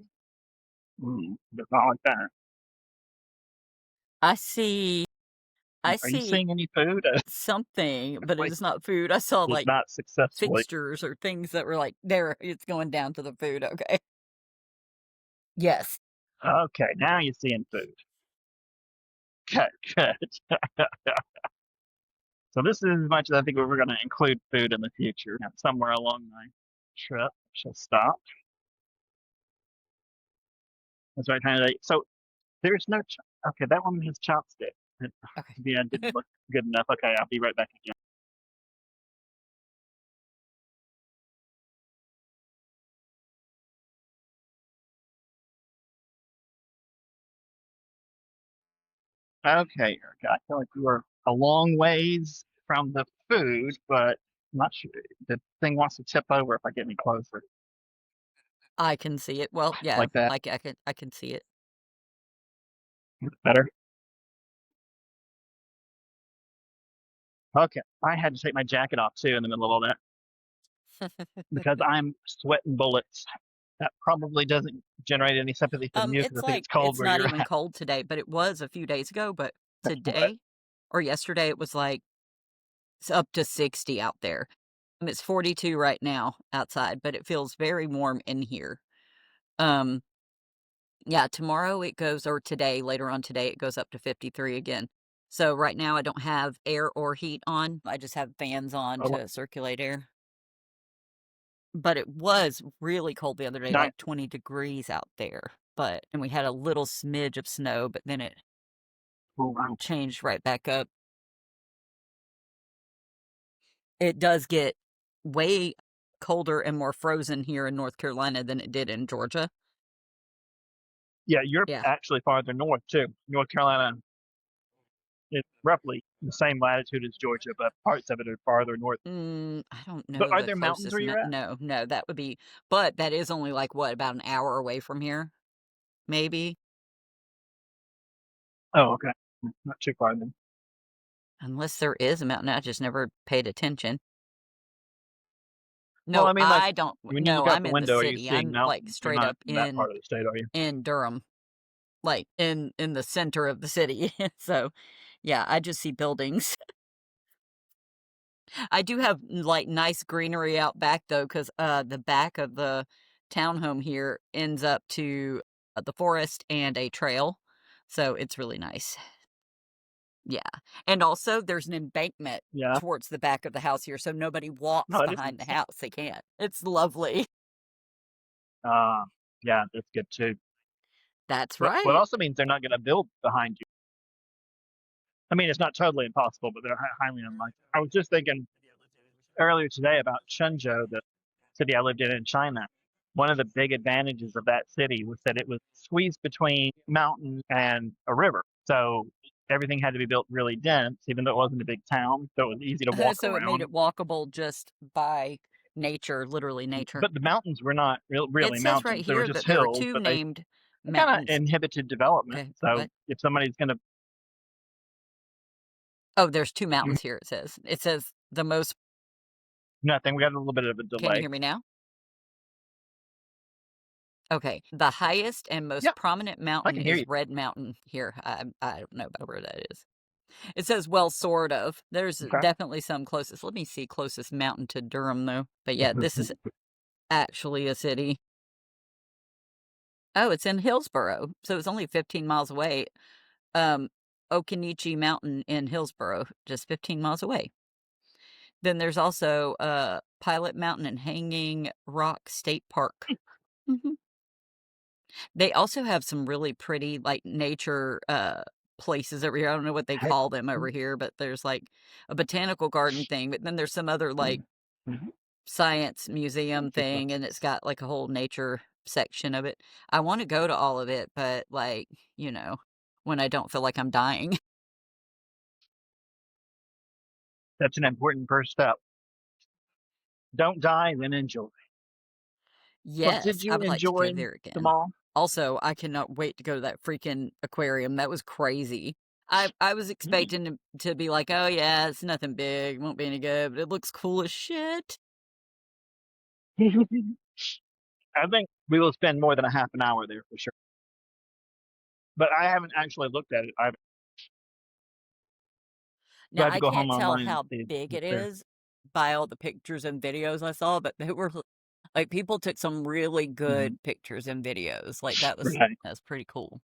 But not like that. I see Are you seeing any food? something, but it Like, is not food. I saw was like not successfully. fixtures or things that were like, there, it's going down to the food. Okay. Yes. Okay, now you're seeing food. Good, good. So this is as much as I think we're going to include food in the future. Somewhere along my trip, she'll stop. That's right, kind of. So there's no. Okay, that one has chopstick. Okay. Yeah, didn't look good enough. Okay, I'll be right back again. Okay, Erica, I feel like we were a long ways from the food, but I'm not sure the thing wants to tip over if I get any closer, I can see it. Well, yeah, like that. like I can see it. Better. Okay, I had to take my jacket off too in the middle of all that because I'm sweating bullets. That probably doesn't generate any sympathy from you because It's I think like it's cold it's where not you're even at. cold today, but it was a few days ago. But But today or yesterday, it was like it's up to 60 out there. It's 42 right now outside, but it feels very warm in here. Um, yeah, tomorrow it goes, or today, later on today, it goes up to 53 again. So right now I don't have air or heat on. I just have fans on oh, to circulate air. But it was really cold the other day, nice. like 20 degrees out there. And we had a little smidge of snow, but then it Oh, wow. changed right back up. It does get way colder and more frozen here in North Carolina than it did in Georgia. Yeah, you're Yeah. actually farther north too. North Carolina is roughly the same latitude as Georgia, but parts of it are farther north. I don't But know are the there mountains closest. where you're at? No, no, that would be, but that is only like what, about an hour away from here, maybe, Oh, okay. Not too far then. unless there is a mountain. I just never paid attention. Well, No, I mean, like I don't. when you No, look out I'm the in the window, are you city. seeing I'm like mountains? You're straight not up in that part of the state, are you? in Durham, like in the center of the city. So, yeah, I just see buildings. I do have like nice greenery out back though, because the back of the townhome here ends up to the forest and a trail, so it's really nice. Yeah, and also there's an embankment Yeah. towards the back of the house here, so nobody walks No, it is behind the nice. house. They can't. It's lovely. Uh, yeah, that's good too. That's But what right. also means they're not going to build behind you. I mean, it's not totally impossible, but they're highly unlikely. I was just thinking earlier today about Chenzhou, the city I lived in China. One of the big advantages of that city was that it was squeezed between mountains and a river. So everything had to be built really dense, even though it wasn't a big town. So it was easy to walk So it made around. it walkable just by nature, literally nature. But the mountains were not It really says right mountains. They were here just that there are hills, two but they named kind of mountains. inhibited development. Okay, So what? if somebody's going to, Oh, there's two mountains here, it says. It says the most. nothing, we got a little bit of a Can you delay. hear me now? Okay. The highest and Yeah, most prominent I mountain can hear is you. Red Mountain here. I don't know about where that is. It says, well, sort of. There's Okay. definitely some closest. Let me see closest mountain to Durham, though. But yeah, this is actually a city. Oh, it's in Hillsboro, so it's only 15 miles away. Okinichi Mountain in Hillsboro, just 15 miles away. Then there's also Pilot Mountain and Hanging Rock State Park. Mhm. They also have some really pretty, like, nature places over here. I don't know what they Heck, call them over here, but there's like a botanical garden thing, but then there's some other like science museum interesting. thing, and it's got like a whole nature section of it. I want to go to all of it, but like, you know, when I don't feel like I'm dying. That's an important first step. Don't die, then enjoy. Well, did Yes, I you would like to go enjoy there the again. mall? Also, I cannot wait to go to that freaking aquarium. That was crazy. I was expecting to be like, oh yeah, it's nothing big, won't be any good, but it looks cool as shit. I think we will spend more than a half an hour there for sure. But I haven't actually looked at it. So I Now, have to I go home can't tell online and how see big it what's there. is by all the pictures and videos I saw, but they were like people took some really Mhm. good pictures and videos. Like Right. that's pretty cool.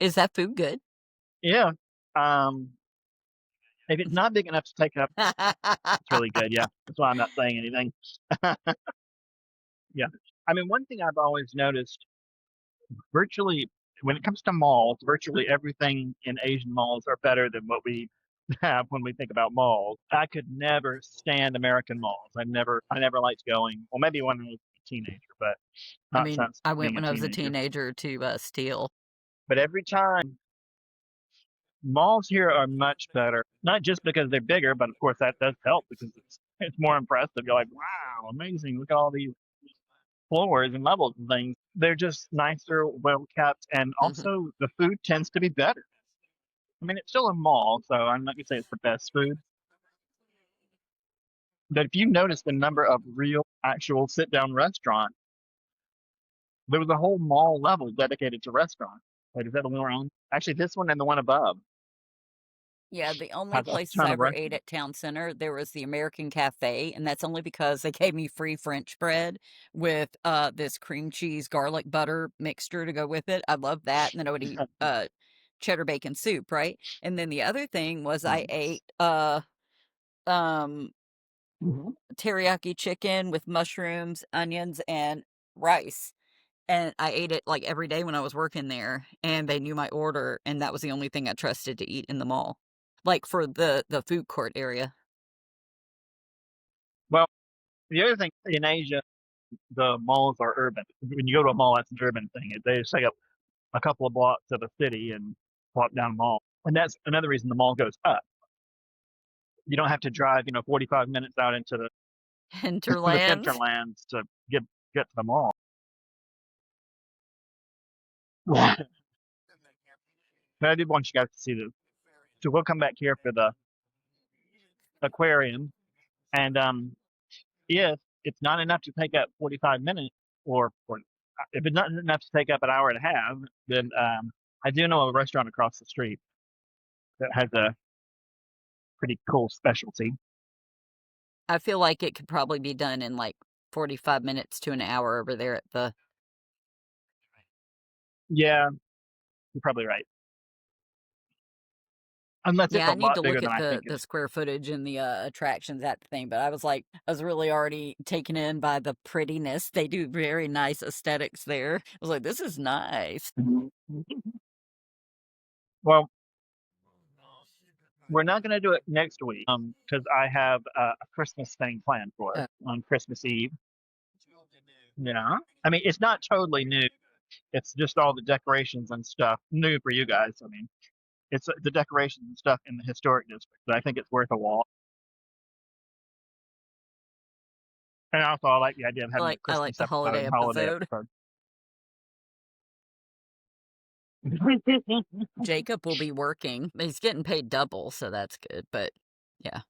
Is that food good? Yeah. Um, if it's not big enough to take up, it's really good. Yeah. That's why I'm not saying anything. Yeah. I mean, one thing I've always noticed virtually when it comes to malls, virtually everything in Asian malls are better than what we have when we think about malls. I could never stand American malls. I never liked going. Well, maybe when I was a teenager, but I not mean, since I went being a when I was a teenager. teenager to Steel. But every time malls here are much better, not just because they're bigger, but of course that does help because it's more impressive. You're like, wow, amazing! Look at all these floors and levels and things. They're just nicer, well kept, and Mhm. also the food tends to be better. I mean, it's still a mall, so I'm not gonna say it's the best food. But if you notice the number of real, actual sit-down restaurants, there was a whole mall level dedicated to restaurants. Wait, is that the one we're on? Actually, this one and the one above Yeah, the only has a places ton I of ever ate restaurants. at Town Center, there was the American Cafe, and that's only because they gave me free French bread with this cream cheese garlic butter mixture to go with it. I love that. And then I would eat cheddar bacon soup, right? And then the other thing was I ate um Mhm. teriyaki chicken with mushrooms, onions, and rice. And I ate it like every day when I was working there, and they knew my order, and that was the only thing I trusted to eat in the mall. Like for the food court area. Well, the other thing in Asia, the malls are urban. When you go to a mall, that's an urban thing. They just take up a couple of blocks of a city and walk down a mall. And that's another reason the mall goes up. You don't have to drive, 45 minutes out into the Hinterlands. hinterlands to get to the mall. But I did want you guys to see this. So we'll come back here for the aquarium, and if it's not enough to take up 45 minutes, or if it's not enough to take up an hour and a half, then I do know a restaurant across the street that has a pretty cool specialty. I feel like it could probably be done in like 45 minutes to an hour over there at the. Yeah, you're probably right. Unless it's Yeah, a I need lot to bigger look than at I think the it's. square footage and the attractions at the thing, but I was like, I was really already taken in by the prettiness. They do very nice aesthetics there. I was like, this is nice. Well, we're not going to do it next week because I have a Christmas thing planned for us on Christmas Eve. Yeah. I mean, it's not totally new. It's just all the decorations and stuff new for you guys. I mean, it's the decorations and stuff in the historic district, but I think it's worth a walk. And also, I like the idea of having a I like Christmas the episode holiday and holiday episode. episode. Jacob will be working. He's getting paid double, so that's good. But yeah,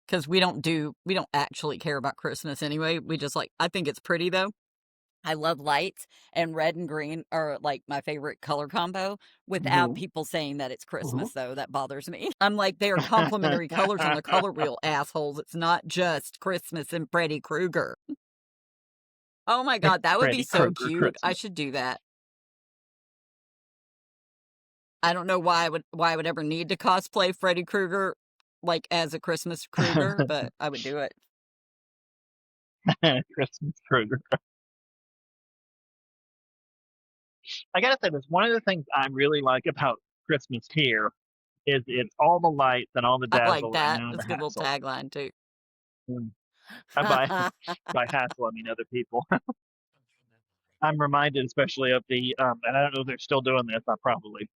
because we don't actually care about Christmas anyway. We just like, I think it's pretty though. I love lights, and red and green are like my favorite color combo without Mhm. people saying that it's Christmas, though. That bothers me. I'm like, they are complementary colors on the color wheel, assholes. It's not just Christmas and Freddy Krueger. Oh my god, that would be Freddy so Krueger cute. I Christmas. should do that. I don't know why I would ever need to cosplay Freddy Krueger, like, as a Christmas Krueger, but I would do it. Christmas Krueger. I gotta say this, one of the things I really like about Christmas here is it's all the lights and all the I like dazzle and that. none of That's the a good little hassle. tagline, too. By by hassle, I mean other people. I'm reminded especially of the and I don't know if they're still doing this, I probably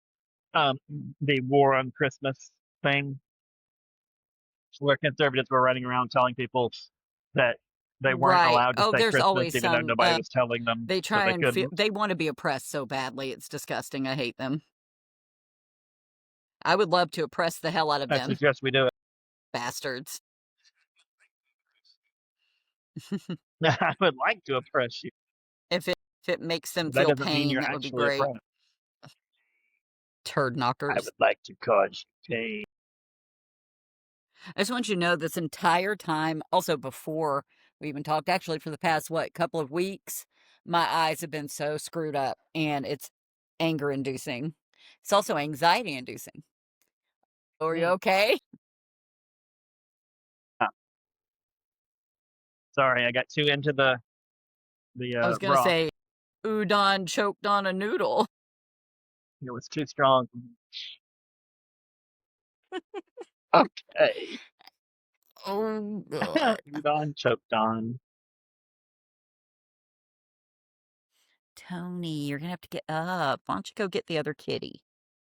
um the war on Christmas thing where conservatives were running around telling people that they weren't Right. allowed to Oh, say there's Christmas always even though some, nobody was telling them they that try they and feel couldn't. they wanna be oppressed so badly, it's disgusting, I hate them. I would love to oppress the hell out of I them, suggest we do it. bastards. I would like to oppress you. If it makes them That feel doesn't mean pain, you're that would be actually great. oppressed. Turd I knockers. would like to cause you pain. I just want you to know this entire time, also before we even talked, actually for the past, couple of weeks, my eyes have been so screwed up and it's anger inducing. It's also anxiety inducing. Are you Mm. okay? Ah, sorry, I got too into the I was gonna broth. say udon choked on a noodle. It was too strong. Okay. Oh god. Udon choked on. Tony, you're gonna have to get up. Why don't you go get the other kitty?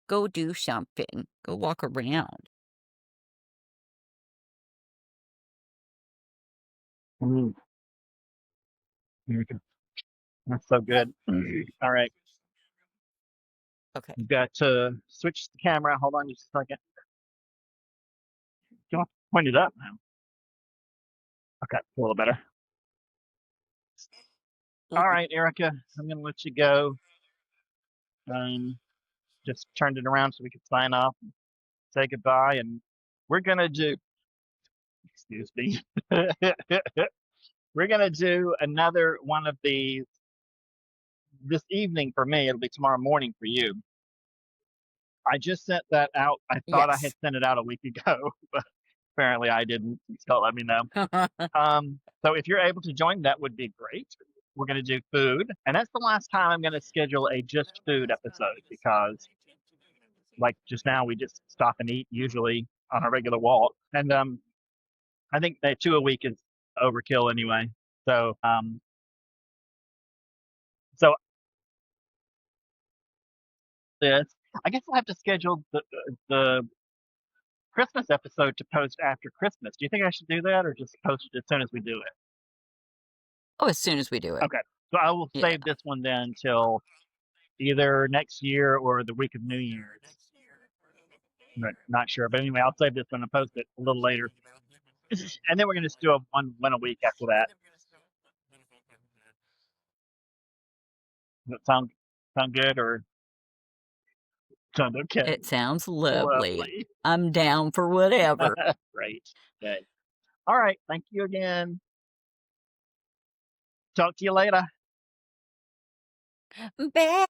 Go do something. Go walk around. Mm. That's so good. All right. Okay. You've got to switch the camera. Hold on just a second. You want to point it up now. Okay, a little better. All right, Erica, I'm going to let you go. Just turned it around so we could sign off and say goodbye. And we're going to do, excuse me, we're going to do another one of these this evening for me. It'll be tomorrow morning for you. I just sent that out. I thought I had Yes. sent it out a week ago, but apparently I didn't. So let me know. So if you're able to join, that would be great. We're going to do food, and that's the last time I'm going to schedule a just food episode because, like just now, we just stop and eat usually on a regular walk, and I think that 2 a week is overkill anyway. So so this, I guess I'll have to schedule the Christmas episode to post after Christmas. Do you think I should do that, or just post it as soon as we do it? Oh, as soon as we do it. Okay, so I will Yeah. save this one then till either next year or the week of New Year's. Not sure, but anyway, I'll save this one and post it a little later, and then we're gonna just do one a week after that. Does that sound good or sound okay? It sounds lovely. Lovely. I'm down for whatever. Great. Good. All right. Thank you again. Talk to you later. Bye.